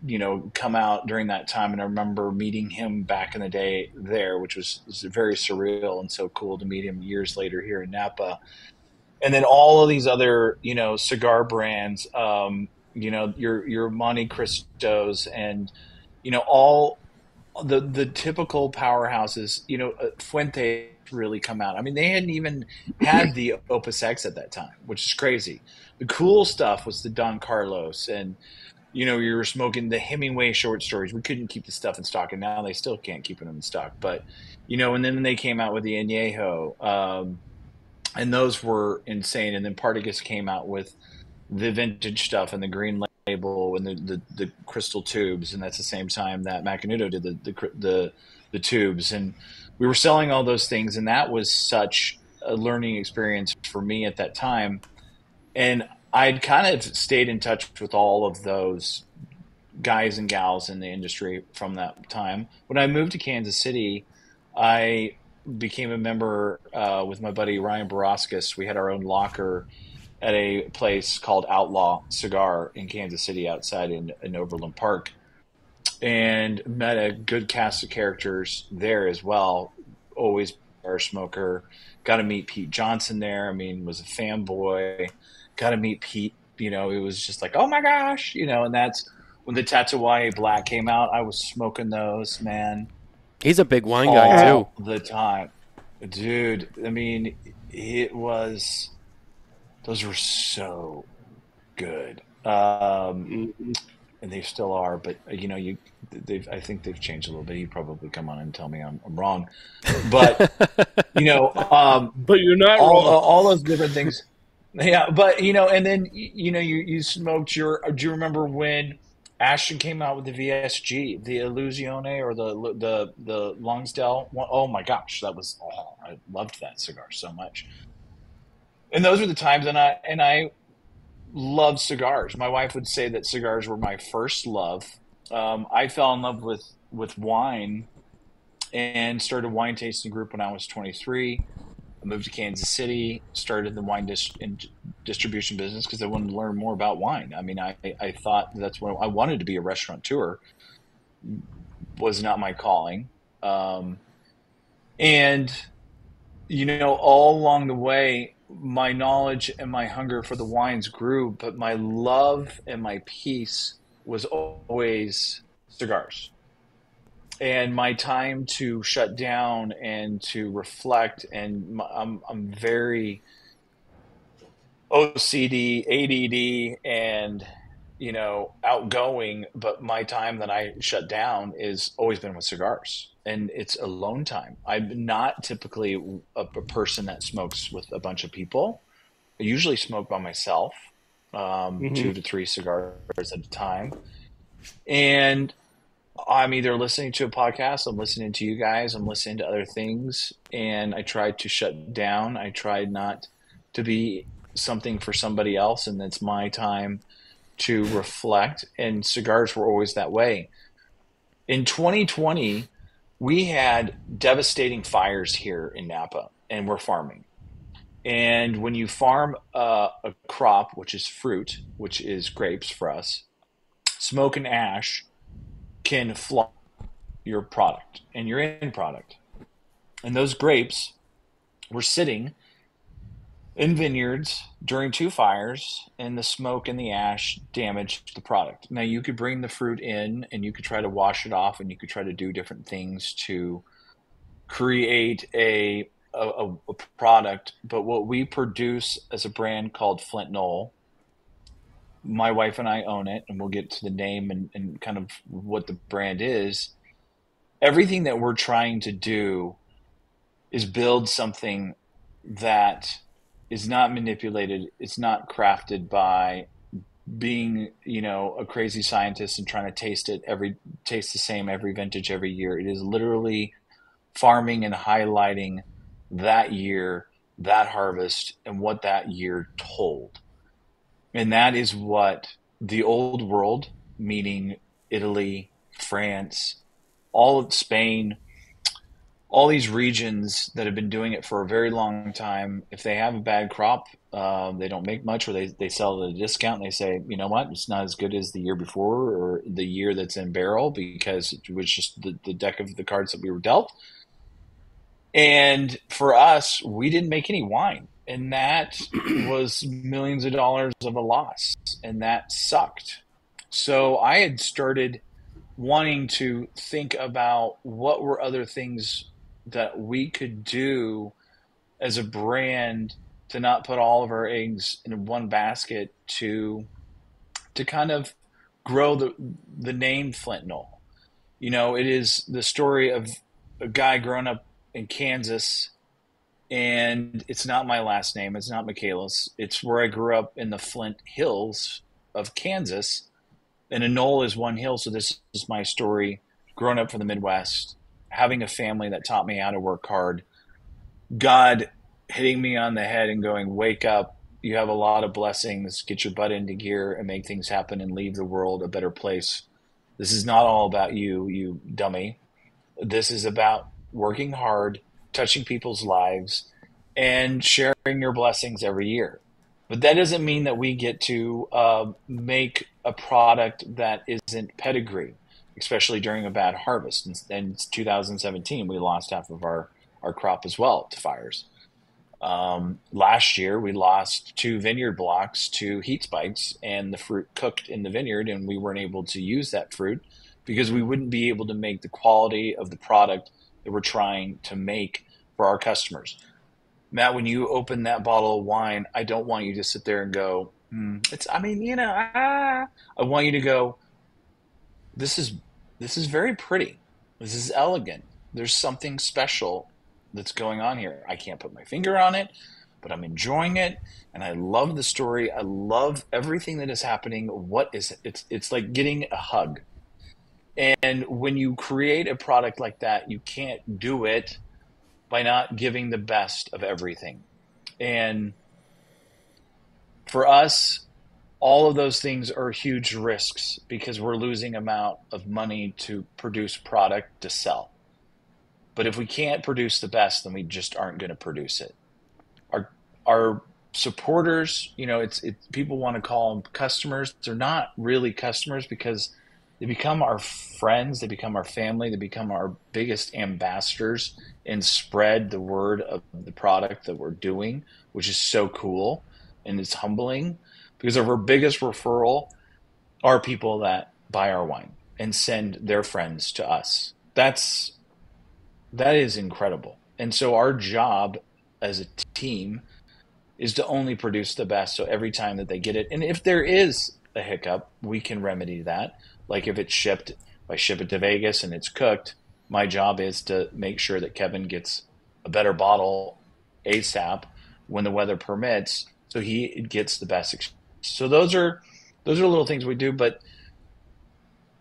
come out during that time, and I remember meeting him back in the day there, which was very surreal and so cool to meet him years later here in Napa. And then all of these other, cigar brands, your Monte Cristos and, all the typical powerhouses, Fuente really come out. I mean, they hadn't even had the Opus X at that time, which is crazy. The cool stuff was the Don Carlos, and you were smoking the Hemingway short stories. We couldn't keep the stuff in stock, and now they still can't keep them in stock. But and then they came out with the Añejo, and those were insane. And then Partagas came out with the vintage stuff and the green label and the crystal tubes, and that's the same time that Macanudo did the tubes, and we were selling all those things, and that was such a learning experience for me at that time. And I'd kind of stayed in touch with all of those guys and gals in the industry from that time. When I moved to Kansas City, I became a member with my buddy Ryan Baraskis. We had our own locker at a place called Outlaw Cigar in Kansas City outside in Overland Park, and met a good cast of characters there as well. Always a smoker. Got to meet Pete Johnson there. I mean, was a fanboy. Got to meet Pete. It was just like, oh my gosh, and that's when the Tatuaje Black came out. I was smoking those, man. He's a big wine guy too. All the time. Dude, I mean, those were so good. And they still are, but I think they've changed a little bit. He'd probably come on and tell me I'm wrong, but but you're not wrong. All those different things. Yeah, but and then you smoked do you remember when Ashton came out with the VSG, the Illusione or the Longsdale one? Oh my gosh, I loved that cigar so much. And those were the times, and I love cigars. My wife would say that cigars were my first love. I fell in love with wine and started a wine tasting group when I was 23. I moved to Kansas City, started the wine distribution business because I wanted to learn more about wine. I mean, I thought that's what I wanted to be. A restaurateur was not my calling. And all along the way, my knowledge and my hunger for the wines grew, but my love and my peace was always cigars. And my time to shut down and to reflect, and I'm very OCD, ADD, and outgoing, but my time that I shut down is always been with cigars, and it's alone time. I'm not typically a person that smokes with a bunch of people. I usually smoke by myself, 2 to 3 cigars at a time, and I'm either listening to a podcast, I'm listening to you guys, I'm listening to other things, and I tried to shut down. I tried not to be something for somebody else, and it's my time to reflect, and cigars were always that way. In 2020, we had devastating fires here in Napa, and we're farming. And when you farm a crop, which is fruit, which is grapes for us, smoke and ash can fly your product and your end product. And those grapes were sitting in vineyards during 2 fires, and the smoke and the ash damaged the product. Now, you could bring the fruit in and you could try to wash it off, and you could try to do different things to create a product. But what we produce as a brand called Flint Knoll, my wife and I own it, and we'll get to the name and kind of what the brand is. Everything that we're trying to do is build something that is not manipulated. It's not crafted by being, a crazy scientist and trying to taste the same every vintage every year. It is literally farming and highlighting that year, that harvest, and what that year told. And that is what the old world, meaning Italy, France, all of Spain, all these regions that have been doing it for a very long time, if they have a bad crop, they don't make much, or they sell at a discount, and they say, you know what, it's not as good as the year before or the year that's in barrel, because it was just the deck of the cards that we were dealt. And for us, we didn't make any wine. And that was millions of dollars of a loss. And that sucked. So I had started wanting to think about what were other things that we could do as a brand to not put all of our eggs in one basket, to kind of grow the name Flint Knoll. It is the story of a guy growing up in Kansas, and it's not my last name. It's not Michaelis. It's where I grew up in the Flint Hills of Kansas, and a knoll is one hill. So this is my story, growing up from the Midwest, having a family that taught me how to work hard, God hitting me on the head and going, wake up, you have a lot of blessings, get your butt into gear and make things happen and leave the world a better place. This is not all about you, you dummy. This is about working hard, touching people's lives, and sharing your blessings every year. But that doesn't mean that we get to make a product that isn't pedigree, especially during a bad harvest. In 2017, we lost half of our crop as well to fires. Last year, we lost 2 vineyard blocks to heat spikes, and the fruit cooked in the vineyard, and we weren't able to use that fruit because we wouldn't be able to make the quality of the product that we're trying to make for our customers. Matt, when you open that bottle of wine, I don't want you to sit there and go, I want you to go, this is very pretty. This is elegant. There's something special that's going on here. I can't put my finger on it, but I'm enjoying it, and I love the story. I love everything that is happening. What is it? It's like getting a hug. And when you create a product like that, you can't do it by not giving the best of everything. And for us, all of those things are huge risks because we're losing amount of money to produce product to sell. But if we can't produce the best, then we just aren't going to produce it. Our supporters, people want to call them customers. They're not really customers because they become our friends, they become our family, they become our biggest ambassadors and spread the word of the product that we're doing, which is so cool and it's humbling because our biggest referral are people that buy our wine and send their friends to us. That is incredible. And so our job as a team is to only produce the best. So every time that they get it, and if there is a hiccup, we can remedy that. Like if it's shipped, if I ship it to Vegas and it's cooked, my job is to make sure that Kevin gets a better bottle ASAP when the weather permits, so he gets the best. So those are little things we do. But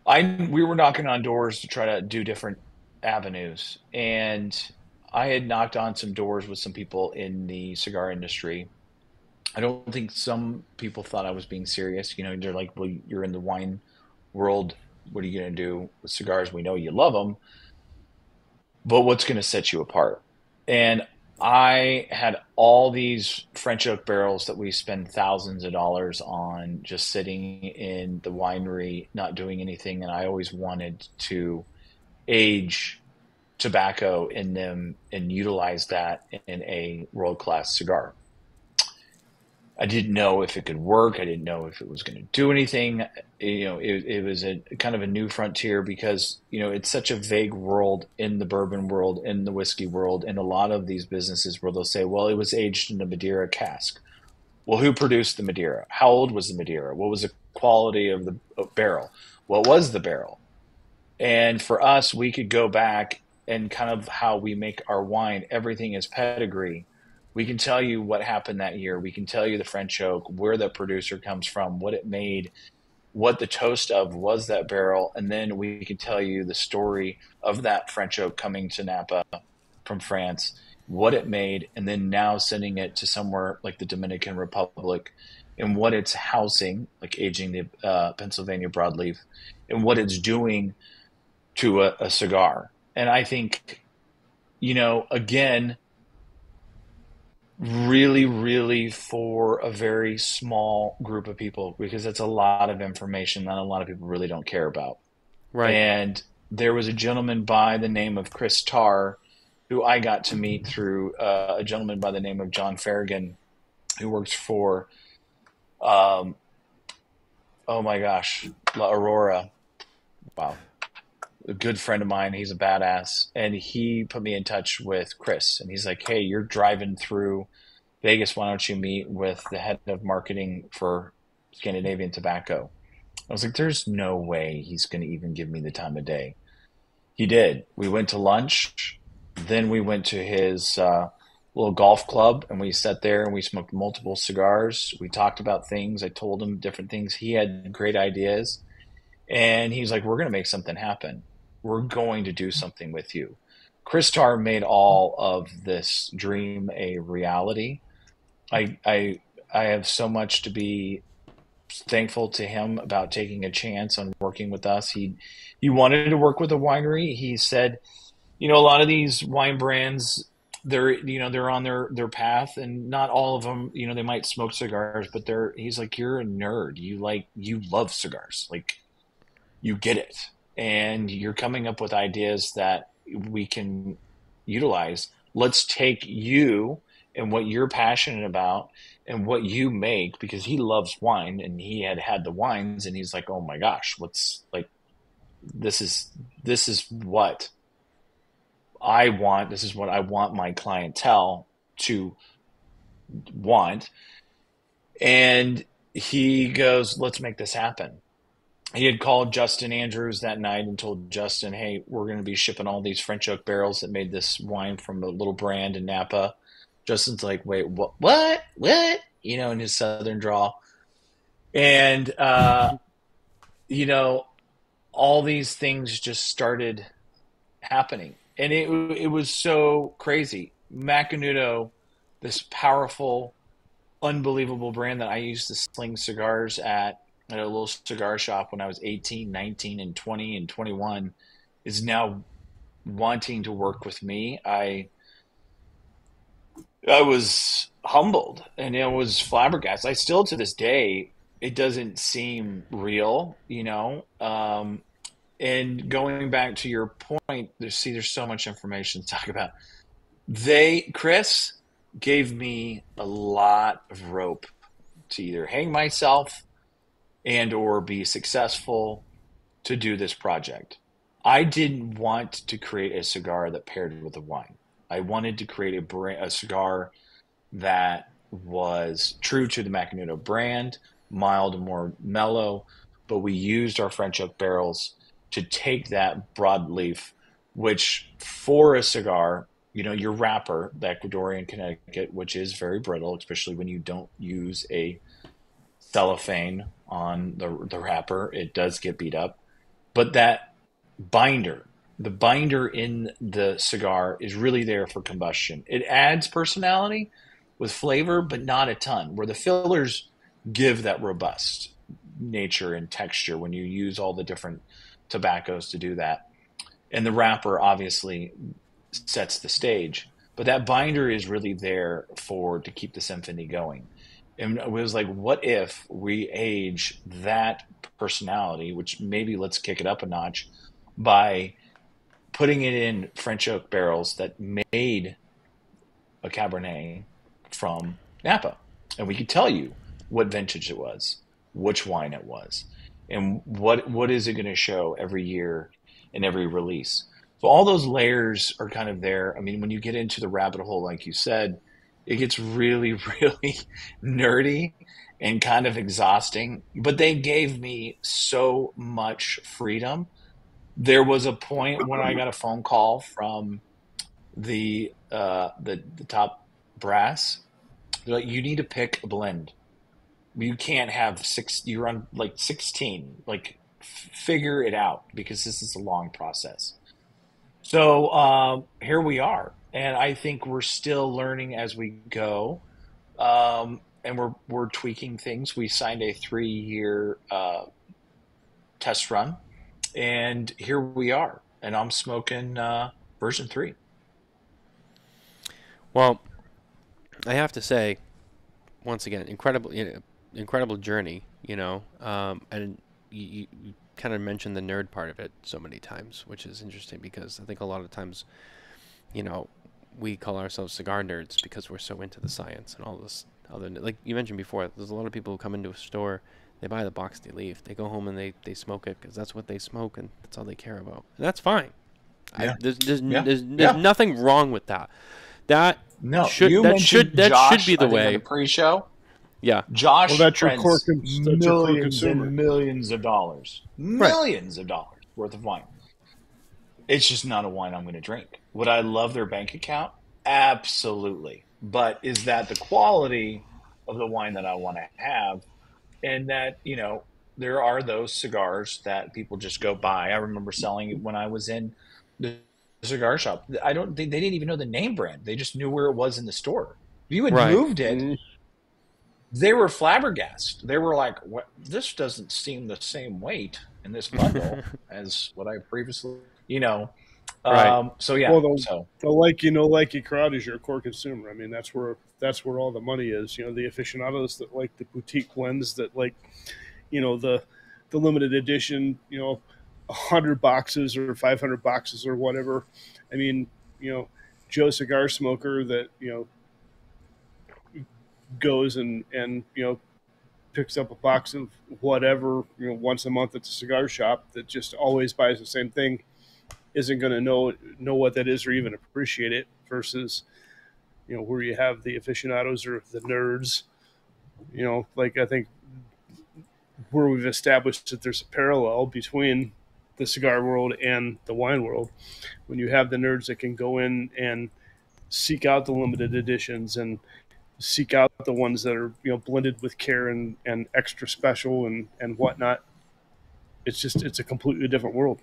we were knocking on doors to try to do different avenues, and I had knocked on some doors with some people in the cigar industry. I don't think some people thought I was being serious. They're like, well, you're in the wine world. What are you going to do with cigars? We know you love them, but what's going to set you apart? And I had all these French oak barrels that we spend thousands of dollars on just sitting in the winery, not doing anything. And I always wanted to age tobacco in them and utilize that in a world-class cigar. I didn't know if it could work. I didn't know if it was going to do anything. It was a kind of a new frontier because, it's such a vague world in the bourbon world, in the whiskey world, and a lot of these businesses where they'll say, well, it was aged in a Madeira cask. Well, who produced the Madeira? How old was the Madeira? What was the quality of the barrel? What was the barrel? And for us, we could go back and kind of how we make our wine, everything is pedigree. We can tell you what happened that year. We can tell you the French oak, where the producer comes from, what it made, what the toast of was that barrel. And then we can tell you the story of that French oak coming to Napa from France, what it made, and then now sending it to somewhere like the Dominican Republic and what it's housing, like aging the Pennsylvania broadleaf, and what it's doing to a cigar. And I think, again, really, really for a very small group of people, because that's a lot of information that a lot of people really don't care about. Right. And there was a gentleman by the name of Chris Tarr who I got to meet through a gentleman by the name of John Farragon, who works for, La Aurora. Wow. A good friend of mine. He's a badass. And he put me in touch with Chris. And he's like, hey, you're driving through Vegas. Why don't you meet with the head of marketing for Scandinavian Tobacco? I was like, there's no way he's going to even give me the time of day. He did. We went to lunch. Then we went to his little golf club, and we sat there and we smoked multiple cigars. We talked about things. I told him different things. He had great ideas. And he's like, we're going to make something happen. We're going to do something with you. Chris Tarr made all of this dream a reality. I have so much to be thankful to him about taking a chance on working with us. He wanted to work with a winery. He said, a lot of these wine brands they're on their path, and not all of them, they might smoke cigars, but he's like, you're a nerd. You love cigars. Like, you get it. And you're coming up with ideas that we can utilize. Let's take you and what you're passionate about and what you make, because he loves wine and he had the wines, and he's like, oh my gosh, this is what I want. This is what I want my clientele to want. And he goes, let's make this happen. He had called Justin Andrews that night and told Justin, hey, we're going to be shipping all these French oak barrels that made this wine from a little brand in Napa. Justin's like, wait, what? In his southern drawl. And, all these things just started happening. And it was so crazy. Macanudo, this powerful, unbelievable brand that I used to sling cigars at a little cigar shop when I was 18, 19, and 20 and 21, is now wanting to work with me. I was humbled, and it was flabbergasted. I still, to this day, it doesn't seem real, and going back to your point, there's so much information to talk about. Chris gave me a lot of rope to either hang myself and or be successful to do this project. I didn't want to create a cigar that paired with a wine. I wanted to create a cigar that was true to the Macanudo brand, mild and more mellow, but we used our French oak barrels to take that broadleaf, which for a cigar, your wrapper, the Ecuadorian Connecticut, which is very brittle, especially when you don't use a cellophane on the wrapper, it does get beat up. But that the binder in the cigar is really there for combustion. It adds personality with flavor, but not a ton, where the fillers give that robust nature and texture when you use all the different tobaccos to do that. And the wrapper obviously sets the stage, but that binder is really there to keep the symphony going. And it was like, what if we age that personality, which maybe let's kick it up a notch by putting it in French oak barrels that made a Cabernet from Napa. And we could tell you what vintage it was, which wine it was, and what is it going to show every year in every release. So all those layers are kind of there. I mean, when you get into the rabbit hole, like you said, it gets really, really nerdy and kind of exhausting, but they gave me so much freedom. There was a point when I got a phone call from the top brass. They're like, you need to pick a blend. You can't have you're on like 16, like figure it out, because this is a long process. So here we are. And I think we're still learning as we go, and we're tweaking things. We signed a 3-year test run, and here we are. And I'm smoking version 3. Well, I have to say, once again, incredible journey. And you kind of mentioned the nerd part of it so many times, which is interesting because I think a lot of times, we call ourselves cigar nerds because we're so into the science and all this other, like you mentioned before, there's a lot of people who come into a store, they buy the box, they leave, they go home and they smoke it because that's what they smoke and that's all they care about. And that's fine. Yeah. There's nothing wrong with that. That should be the way. The pre-show. Yeah. Josh that's your spends millions and millions of dollars. Millions of dollars worth of wine. It's just not a wine I'm going to drink. Would I love their bank account? Absolutely. But is that the quality of the wine that I want to have? And that, there are those cigars that people just go buy. I remember selling it when I was in the cigar shop. They didn't even know the name brand. They just knew where it was in the store. If you had moved it, they were flabbergasted. They were like, "What? This doesn't seem the same weight in this bundle as what I previously, Right. So yeah. Well, So the likey crowd is your core consumer. I mean, that's where all the money is. You know, the aficionados that like the boutique blends, that like, you know, the limited edition, you know, 100 boxes or 500 boxes or whatever. I mean, you know, Joe cigar smoker that, you know, goes and you know, picks up a box of whatever, you know, once a month at the cigar shop, that just always buys the same thing, isn't going to know what that is or even appreciate it, versus, you know, where you have the aficionados or the nerds, you know, like I think where we've established that there's a parallel between the cigar world and the wine world. When you have the nerds that can go in and seek out the limited editions and seek out the ones that are, you know, blended with care and extra special and whatnot, it's a completely different world.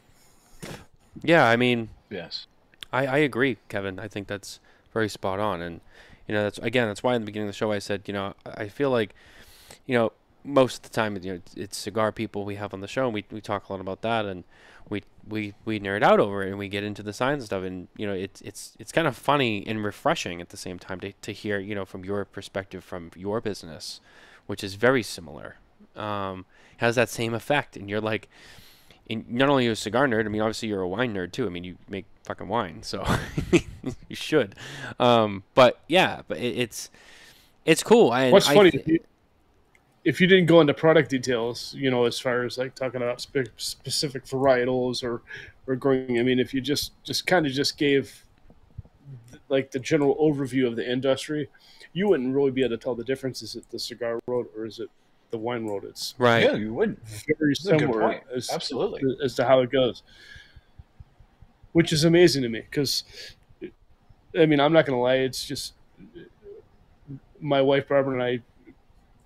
Yeah, I mean, yes, I agree, Kevin. I think that's very spot on. And, you know, that's why in the beginning of the show I said, you know, I feel like, you know, most of the time, you know, it's cigar people we have on the show, and we talk a lot about that, and we nerd out over it, and we get into the science stuff, and, you know, it's kind of funny and refreshing at the same time to hear, you know, from your perspective, from your business, which is very similar, has that same effect. And you're like, not only are you a cigar nerd, I mean, obviously you're a wine nerd too. I mean, you make fucking wine, so you should. But yeah, but it's cool. What's funny, if you didn't go into product details, you know, as far as like talking about specific varietals or growing, I mean, if you just kind of just gave like the general overview of the industry, you wouldn't really be able to tell the difference. Is it the cigar world or is it the wine world? It's right. Yeah, you wouldn't. Very similar Absolutely as to how it goes, which is amazing to me because, I mean, I'm not going to lie. It's just my wife Barbara and I.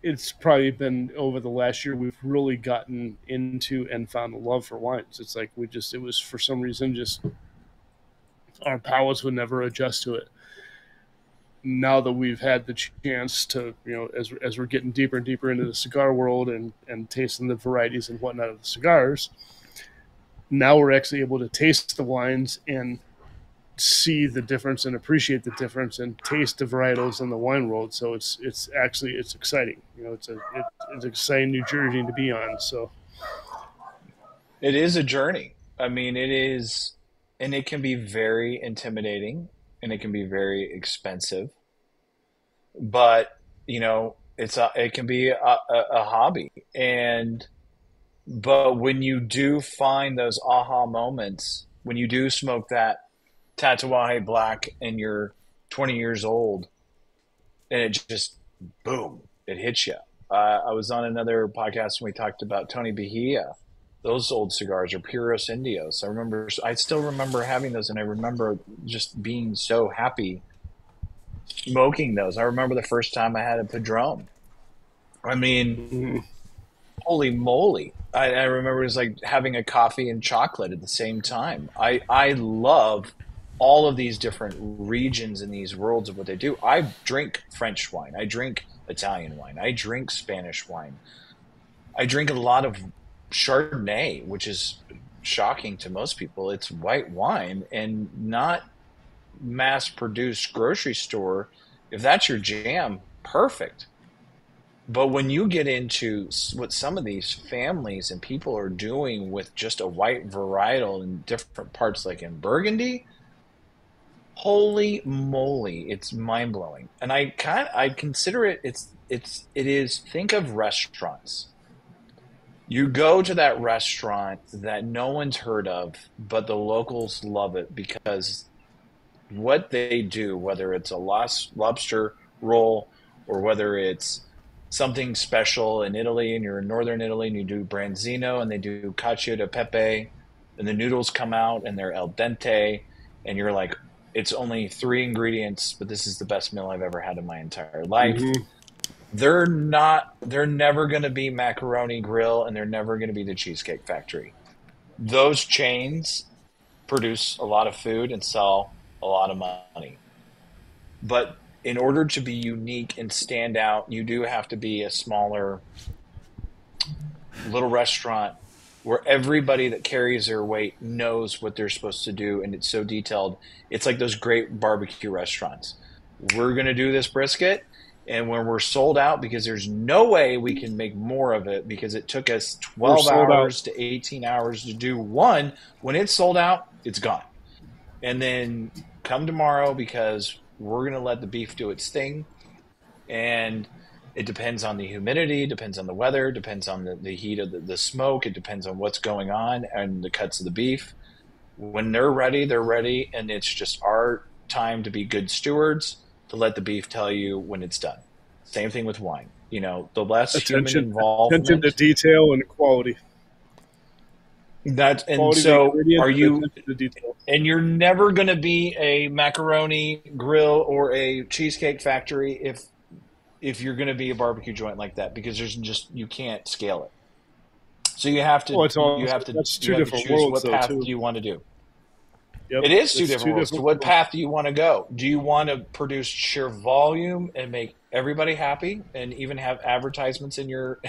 It's probably been over the last year we've really gotten into and found a love for wines. It's like it was for some reason just our palates would never adjust to it. Now that we've had the chance to, you know, as we're getting deeper and deeper into the cigar world and tasting the varieties and whatnot of the cigars, now we're actually able to taste the wines and see the difference and appreciate the difference and taste the varietals in the wine world. So it's exciting. You know, it's an exciting new journey to be on. So it is a journey. I mean, it is, and it can be very intimidating and it can be very expensive, but you know, it can be a hobby. But when you do find those aha moments, when you do smoke that Tatuaje Black and you're 20 years old and it just, boom, it hits you. I was on another podcast when we talked about Tony Bahia. Those old cigars are Puros Indios. I still remember having those, and I remember just being so happy smoking those. I remember the first time I had a Padron. I mean, holy moly. I remember it was like having a coffee and chocolate at the same time. I love all of these different regions in these worlds of what they do. I drink French wine. I drink Italian wine. I drink Spanish wine. I drink a lot of Chardonnay, which is shocking to most people. It's white wine and not mass-produced grocery store. If that's your jam, perfect. But when you get into what some of these families and people are doing with just a white varietal in different parts, like in Burgundy, holy moly, it's mind-blowing. And I consider it is think of restaurants. You go to that restaurant that no one's heard of, but the locals love it because what they do, whether it's a lobster roll or whether it's something special in Italy and you're in northern Italy and you do branzino and they do cacio de pepe and the noodles come out and they're al dente and you're like, it's only 3 ingredients, but this is the best meal I've ever had in my entire life. Mm-hmm. They're never going to be Macaroni Grill and they're never going to be the Cheesecake Factory. Those chains produce a lot of food and sell a lot of money. But in order to be unique and stand out, you do have to be a smaller little restaurant where everybody that carries their weight knows what they're supposed to do, and it's so detailed. It's like those great barbecue restaurants. We're going to do this brisket, and when we're sold out, because there's no way we can make more of it because it took us 12 hours to 18 hours to do one. When it's sold out, it's gone. And then come tomorrow, because we're going to let the beef do its thing. And it depends on the humidity, depends on the weather, depends on the heat of the smoke. It depends on what's going on and the cuts of the beef. When they're ready, they're ready. And it's just our time to be good stewards to let the beef tell you when it's done. Same thing with wine. You know, the less human involvement. Attention to detail and quality. Are you? And you're never going to be a macaroni grill or a cheesecake factory if you're going to be a barbecue joint like that, because you can't scale it. So you have to. That's two different worlds. What path do you want to do? Yep. It is two different worlds. So what path do you want to go? Do you want to produce sheer volume and make everybody happy, and even have advertisements in your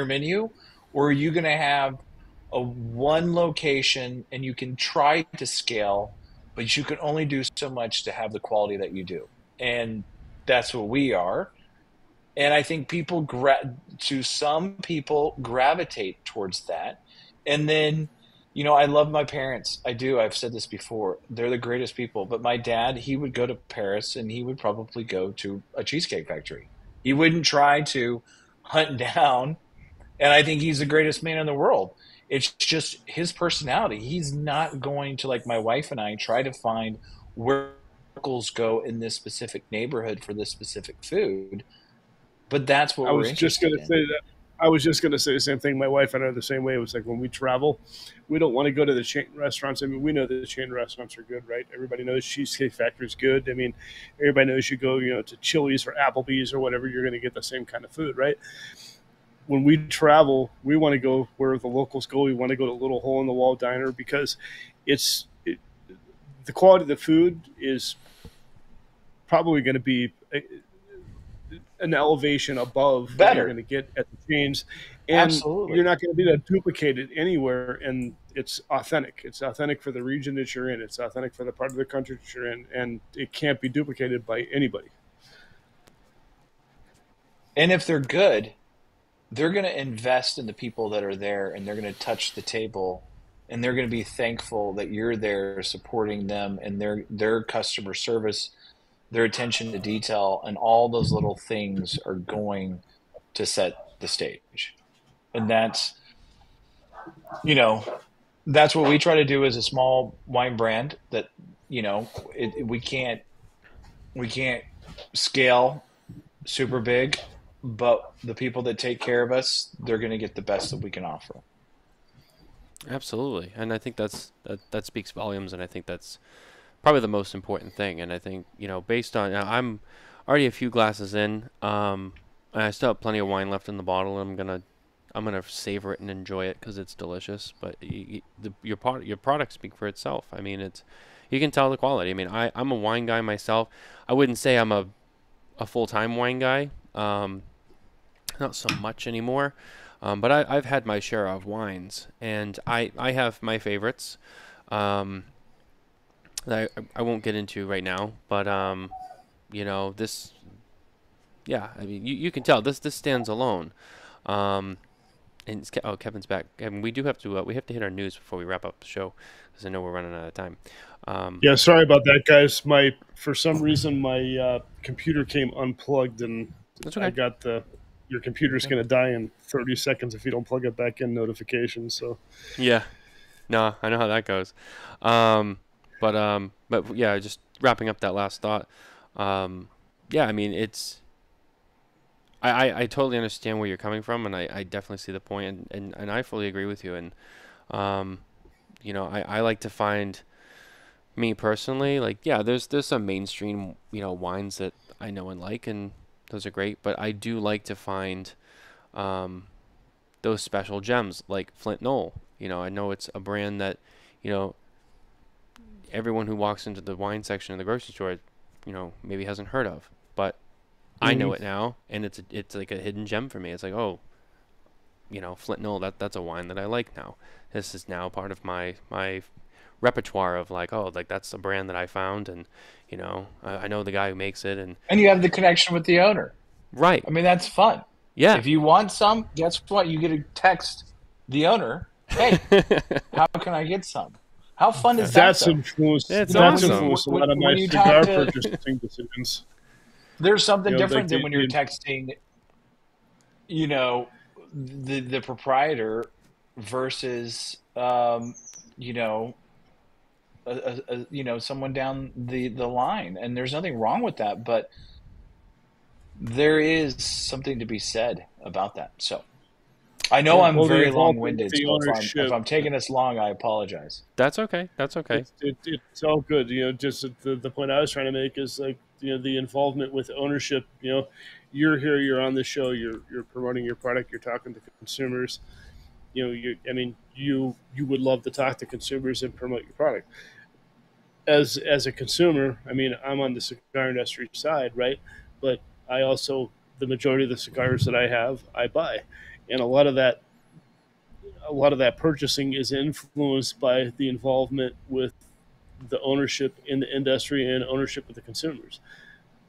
menu, or are you going to have a one location and you can try to scale, but you can only do so much to have the quality that you do? And that's what we are. And I think some people gravitate towards that. And then, you know, I love my parents. I do. I've said this before. They're the greatest people. But my dad, he would go to Paris and he would probably go to a cheesecake factory. He wouldn't try to hunt down. And I think he's the greatest man in the world. It's just his personality. He's not going to, like my wife and I, try to find where locals go in this specific neighborhood for this specific food. But that's what we're interested in. I was just going to say the same thing. My wife and I are the same way. It was like when we travel, we don't want to go to the chain restaurants. I mean, we know that the chain restaurants are good, right? Everybody knows Cheesecake Factory is good. I mean, everybody knows you go, to Chili's or Applebee's or whatever, you're going to get the same kind of food, right? When we travel, we want to go where the locals go. We want to go to a little hole-in-the-wall diner because the quality of the food is probably going to be an elevation above what you're going to get at the chains, and Absolutely. You're not going to be able to duplicate it anywhere. And it's authentic. It's authentic for the region that you're in. It's authentic for the part of the country that you're in, and it can't be duplicated by anybody. And if they're good, they're going to invest in the people that are there, and they're going to touch the table, and they're going to be thankful that you're there supporting them and their customer service, their attention to detail, and all those little things are going to set the stage. And that's what we try to do as a small wine brand that, we can't scale super big, but the people that take care of us, they're going to get the best that we can offer. Absolutely. And I think that speaks volumes, and I think that's probably the most important thing. And I think, based on, I'm already a few glasses in, and I still have plenty of wine left in the bottle, and I'm gonna savor it and enjoy it because it's delicious. But your product speaks for itself. I mean, you can tell the quality. I mean, I'm a wine guy myself. I wouldn't say I'm a full-time wine guy, not so much anymore. But I've had my share of wines, and I have my favorites. That I won't get into right now, but this, yeah, I mean, you can tell this stands alone. And Kevin's back. Kevin, we have to hit our news before we wrap up the show because I know we're running out of time. Yeah, sorry about that, guys. For some reason my computer came unplugged, and that's okay. I got your computer's going to die in 30 seconds if you don't plug it back in notifications. So yeah, no, I know how that goes. But yeah, just wrapping up that last thought. Yeah, I mean, I totally understand where you're coming from, and I definitely see the point, and I fully agree with you. And I like to find, me personally, like, yeah, there's some mainstream wines that I know and like, and those are great, but I do like to find those special gems like Flint Knoll. I know it's a brand that everyone who walks into the wine section in the grocery store, maybe hasn't heard of, but I know it now, and it's like a hidden gem for me. It's like, oh, Flint Knoll, that's a wine that I like now. This is now part of my repertoire of like, oh, like that's the brand that I found, and I know the guy who makes it, and you have the connection with the owner. Right. I mean, that's fun. Yeah. If you want some, guess what? You get to text the owner, hey, how can I get some? How fun is that? That's influenced. That's That's awesome. influenced a lot of my When you cigar talk to- purchasing decisions. There's something You know, different like than when you're texting, the proprietor versus, someone down the line. And there's nothing wrong with that, but there is something to be said about that. So I know I'm very long-winded, so if I'm taking this long, I apologize. That's okay. That's okay. It's all good. Just the point I was trying to make is like, the involvement with ownership. You're here, you're on the show, you're promoting your product, you're talking to consumers. You would love to talk to consumers and promote your product. As a consumer, I'm on the cigar industry side, right? But I also, the majority of the cigars that I have, I buy. And a lot of that purchasing is influenced by the involvement with the ownership in the industry and ownership of the consumers.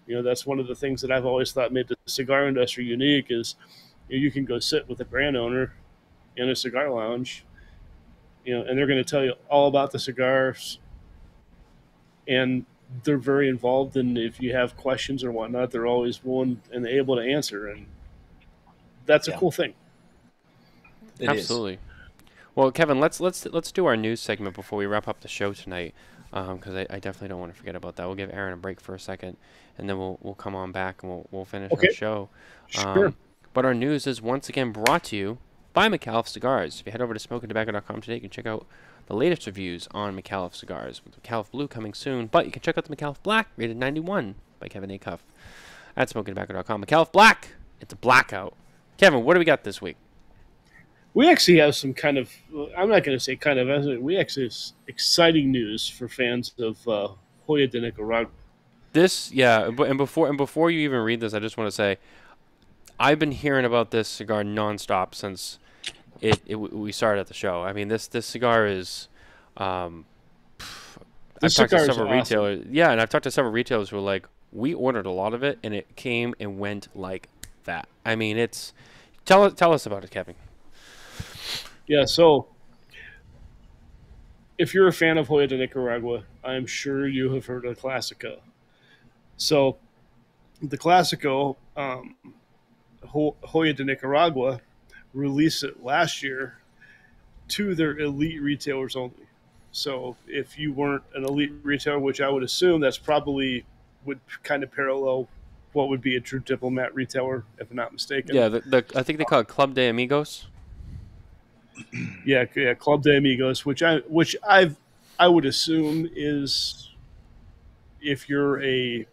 That's one of the things that I've always thought made the cigar industry unique is you can go sit with a brand owner in a cigar lounge, and they're going to tell you all about the cigars, and they're very involved. And if you have questions or whatnot, they're always willing and able to answer. And that's a cool thing. It Absolutely. Well, Kevin, let's do our news segment before we wrap up the show tonight, because I definitely don't want to forget about that. We'll give Aaron a break for a second, and then we'll come on back and we'll finish our show. Sure. But our news is once again brought to you by Micallef Cigars. If you head over to smokintobacco.com today, you can check out the latest reviews on Micallef cigars, with Micallef Blue coming soon. But you can check out the Micallef Black, rated 91 by Kevin A. Cuff at smokintobacco.com. Micallef Black, it's a blackout. Kevin, what do we got this week? We actually have some kind of, I'm not going to say kind of, we actually have exciting news for fans of Hoya de Nicaragua. And before you even read this, I just want to say, I've been hearing about this cigar nonstop since we started at the show. I mean, this cigar is, I've talked to several retailers. Yeah, and I've talked to several retailers who are like, we ordered a lot of it, and it came and went like that. I mean, it's, tell us about it, Kevin. Yeah, so if you're a fan of Hoya de Nicaragua, I'm sure you have heard of Classico. So the Classico, Hoya de Nicaragua released it last year to their elite retailers only. So if you weren't an elite retailer, which I would assume that's probably would kind of parallel what would be a true diplomat retailer, if I'm not mistaken. Yeah, I think they call it Club de Amigos. Yeah, Club de Amigos, which I would assume is, if you're a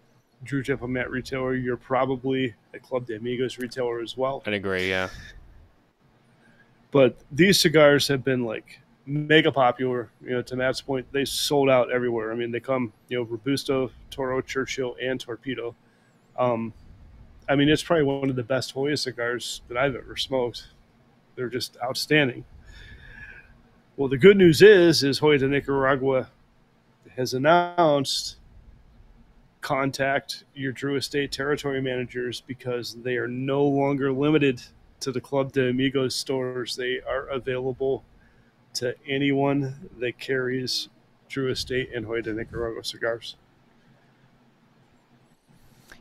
true diplomat retailer, you're probably a Club de Amigos retailer as well. I'd agree, yeah. But these cigars have been like mega popular. To Matt's point, they sold out everywhere. I mean, they come, Robusto, Toro, Churchill, and Torpedo. It's probably one of the best Hoya cigars that I've ever smoked. They're just outstanding. Well, the good news is Hoya de Nicaragua has announced contact your Drew Estate territory managers, because they are no longer limited to the Club de Amigos stores. They are available to anyone that carries Drew Estate and Hoya de Nicaragua cigars.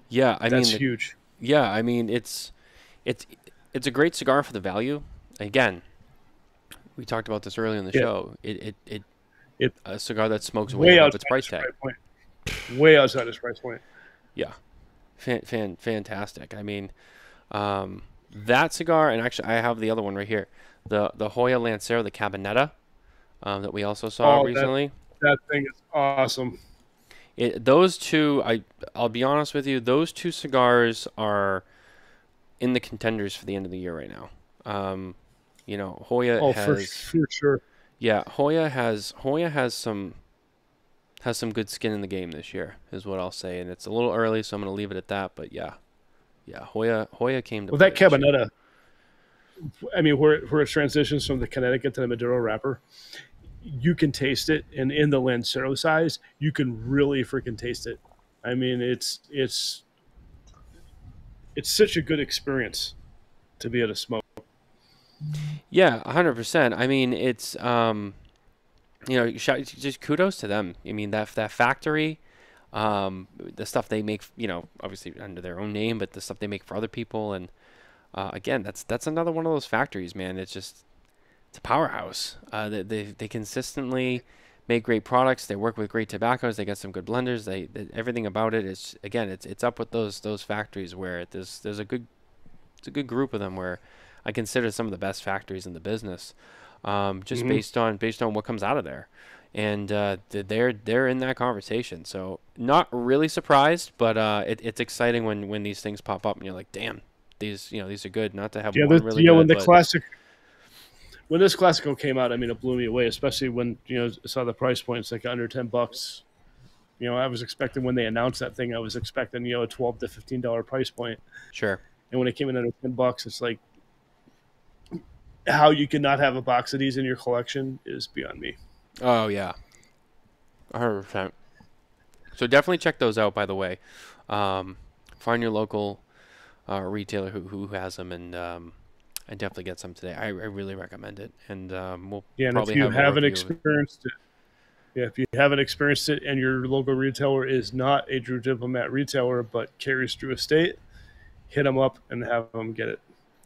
Yeah, that's huge. Yeah, I mean it's a great cigar for the value. Again, we talked about this earlier in the show. It a cigar that smokes way above its price tag. Way outside its price point. Yeah, fantastic. I mean, that cigar, and actually I have the other one right here, the Hoya Lancero, the Cabinetta, that we also saw recently. That thing is awesome. Those two, I'll be honest with you, those two cigars are in the contenders for the end of the year right now. Hoya has for sure. Yeah, Hoya has some good skin in the game this year, is what I'll say, and it's a little early, so I'm going to leave it at that. But yeah, Hoya came to. Well, that Cabinetta, I mean, where it transitions from the Connecticut to the Maduro wrapper, you can taste it, and in the Lancero size, you can really freaking taste it. I mean, it's such a good experience to be able to smoke. Yeah, 100%. I mean, it's just kudos to them. I mean, that factory, the stuff they make, obviously under their own name, but the stuff they make for other people, and again, that's another one of those factories, man. It's a powerhouse. They consistently make great products. They work with great tobaccos. They got some good blenders. They everything about it is, again, it's up with those factories where there's a good group of them where I consider some of the best factories in the business, just based on what comes out of there, and they're in that conversation. So not really surprised, but it's exciting when these things pop up and you're like, damn, these are good. Not to have one really good, when the classic. When this Classico came out, I mean, it blew me away, especially when, saw the price points like under $10. I was expecting, when they announced that thing, I was expecting, a $12 to $15 price point. Sure. And when it came in under $10, it's like, how you can not have a box of these in your collection is beyond me. Oh, yeah. 100%. So definitely check those out, by the way. Find your local retailer who has them, and definitely get some today. I really recommend it, and we'll probably if you haven't experienced it, if you haven't experienced it, and your local retailer is not a Drew Diplomat retailer but carries Drew Estate, hit them up and have them get it.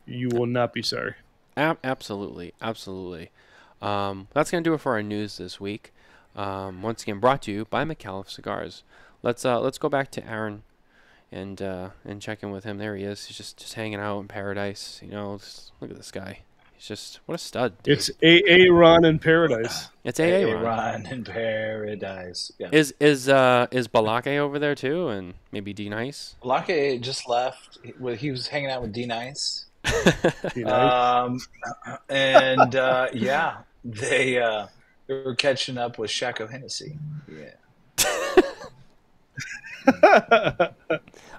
You will not be sorry. Absolutely. That's gonna do it for our news this week. Once again, brought to you by Micallef Cigars. Let's go back to Aaron and check in with him. There he is. He's just hanging out in paradise. Just look at this guy. He's just, what a stud, dude. It's Ron in paradise. It's Ron in paradise. Yeah. Is Balake over there too, and maybe D Nice? Balake just left. He was hanging out with D Nice. And yeah, they were catching up with Shaq Hennessy. Yeah.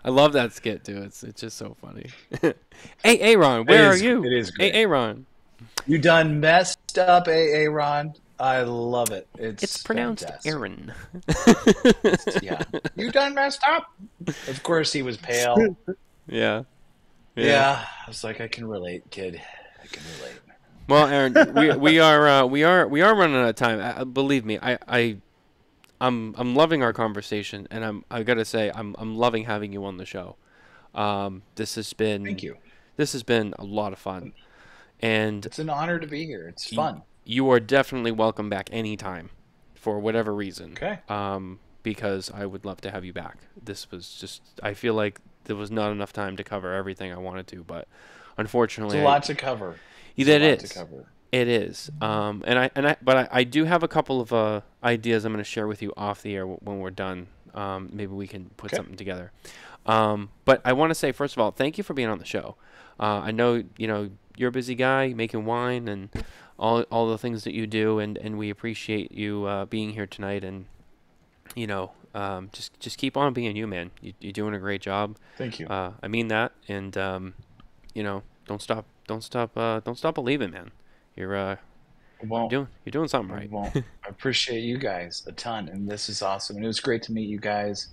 I love that skit too. It's just so funny. Hey, Aaron, where are you? It is great. Hey, Aaron. You done messed up, Aaron. I love it. It's pronounced fantastic. Aaron. Yeah. You done messed up. Of course, he was pale. Yeah. I was like, I can relate, kid. I can relate. Well, Aaron, we are running out of time. Believe me, I'm loving our conversation, and I gotta say I'm loving having you on the show. This has been Thank you. This has been a lot of fun, and it's an honor to be here. It's fun. You are definitely welcome back anytime, for whatever reason. Okay. Because I would love to have you back. This was just, I feel like there was not enough time to cover everything I wanted to, but unfortunately, it's a lot to cover. It is. But I do have a couple of ideas I'm going to share with you off the air when we're done. Maybe we can put something together. But I want to say, first of all, thank you for being on the show. I know you're a busy guy making wine and all the things that you do, and we appreciate you being here tonight. And just keep on being you, man. You're doing a great job. Thank you. I mean that, and don't stop believing, man. You're doing something right. Well, I appreciate you guys a ton, and this is awesome. And it was great to meet you guys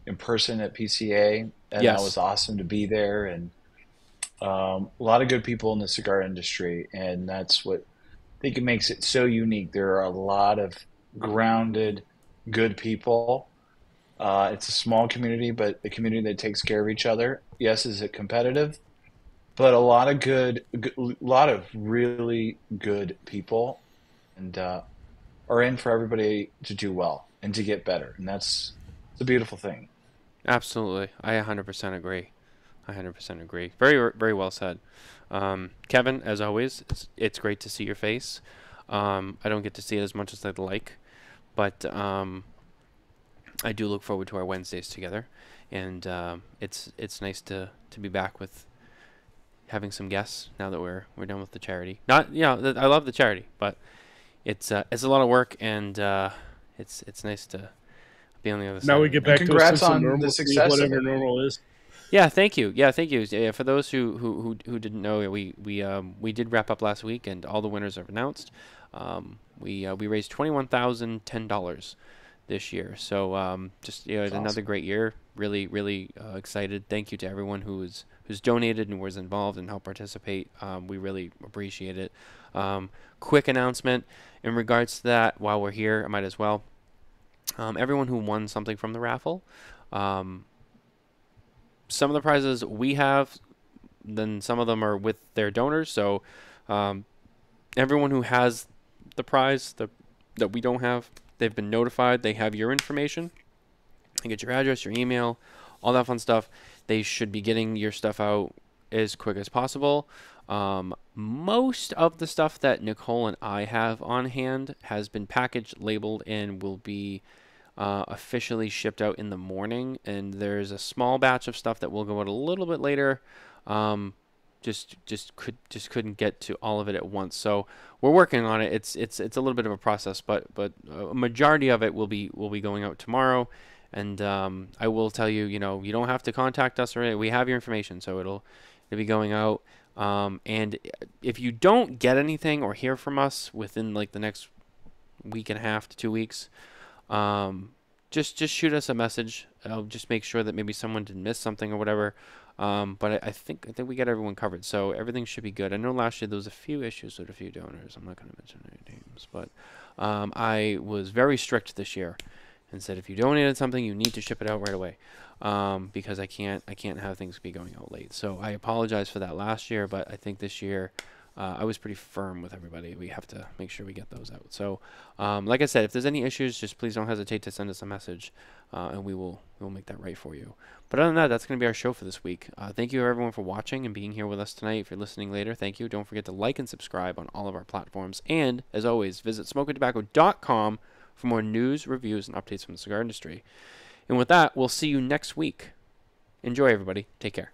in person at PCA, and that was awesome to be there. And a lot of good people in the cigar industry, and that's what I think it makes it so unique. There are a lot of grounded, good people. It's a small community, but a community that takes care of each other. Yes, is it competitive? But a lot of really good people, and are in for everybody to do well and to get better, and it's a beautiful thing. Absolutely, I 100% agree. Very, very well said, Kevin. As always, it's great to see your face. I don't get to see it as much as I'd like, but I do look forward to our Wednesdays together, and it's nice to be back with having some guests now that we're done with the charity. I love the charity, but it's a lot of work, and it's nice to be on the other side. Now we get back congrats to on normal, the success whatever normal is. Yeah, thank you. Yeah, thank you. Yeah, for those who didn't know, we did wrap up last week, and all the winners are announced. We raised $21,010 this year. So just it's awesome. another great year. Really excited. Thank you to everyone who's donated and was involved and helped participate. We really appreciate it. Quick announcement in regards to that. While we're here, I might as well. Everyone who won something from the raffle. Some of the prizes we have, then some of them are with their donors. So everyone who has the prize that we don't have, they've been notified. They have your information. They get your address, your email, all that fun stuff. They should be getting your stuff out as quick as possible. Most of the stuff that Nicole and I have on hand has been packaged, labeled, and will be officially shipped out in the morning. And there's a small batch of stuff that will go out a little bit later. Just couldn't get to all of it at once. So we're working on it. It's a little bit of a process, but a majority of it will be going out tomorrow. And I will tell you, you don't have to contact us or anything. We have your information, so it'll be going out. And if you don't get anything or hear from us within like the next week and a half to 2 weeks, just shoot us a message. I'll just make sure that maybe someone did miss something or whatever. But I think we got everyone covered, so everything should be good. I know last year there was a few issues with a few donors. I'm not going to mention any names, but I was very strict this year and said if you donated something, you need to ship it out right away, because I can't have things be going out late. So I apologize for that last year, but I think this year I was pretty firm with everybody. We have to make sure we get those out. So like I said, if there's any issues, just please don't hesitate to send us a message, and we'll make that right for you. But other than that, that's going to be our show for this week. Thank you everyone for watching and being here with us tonight. If you're listening later, thank you. Don't forget to like and subscribe on all of our platforms. And as always, visit SmokinTabacco.com for more news, reviews, and updates from the cigar industry. And with that, we'll see you next week. Enjoy, everybody. Take care.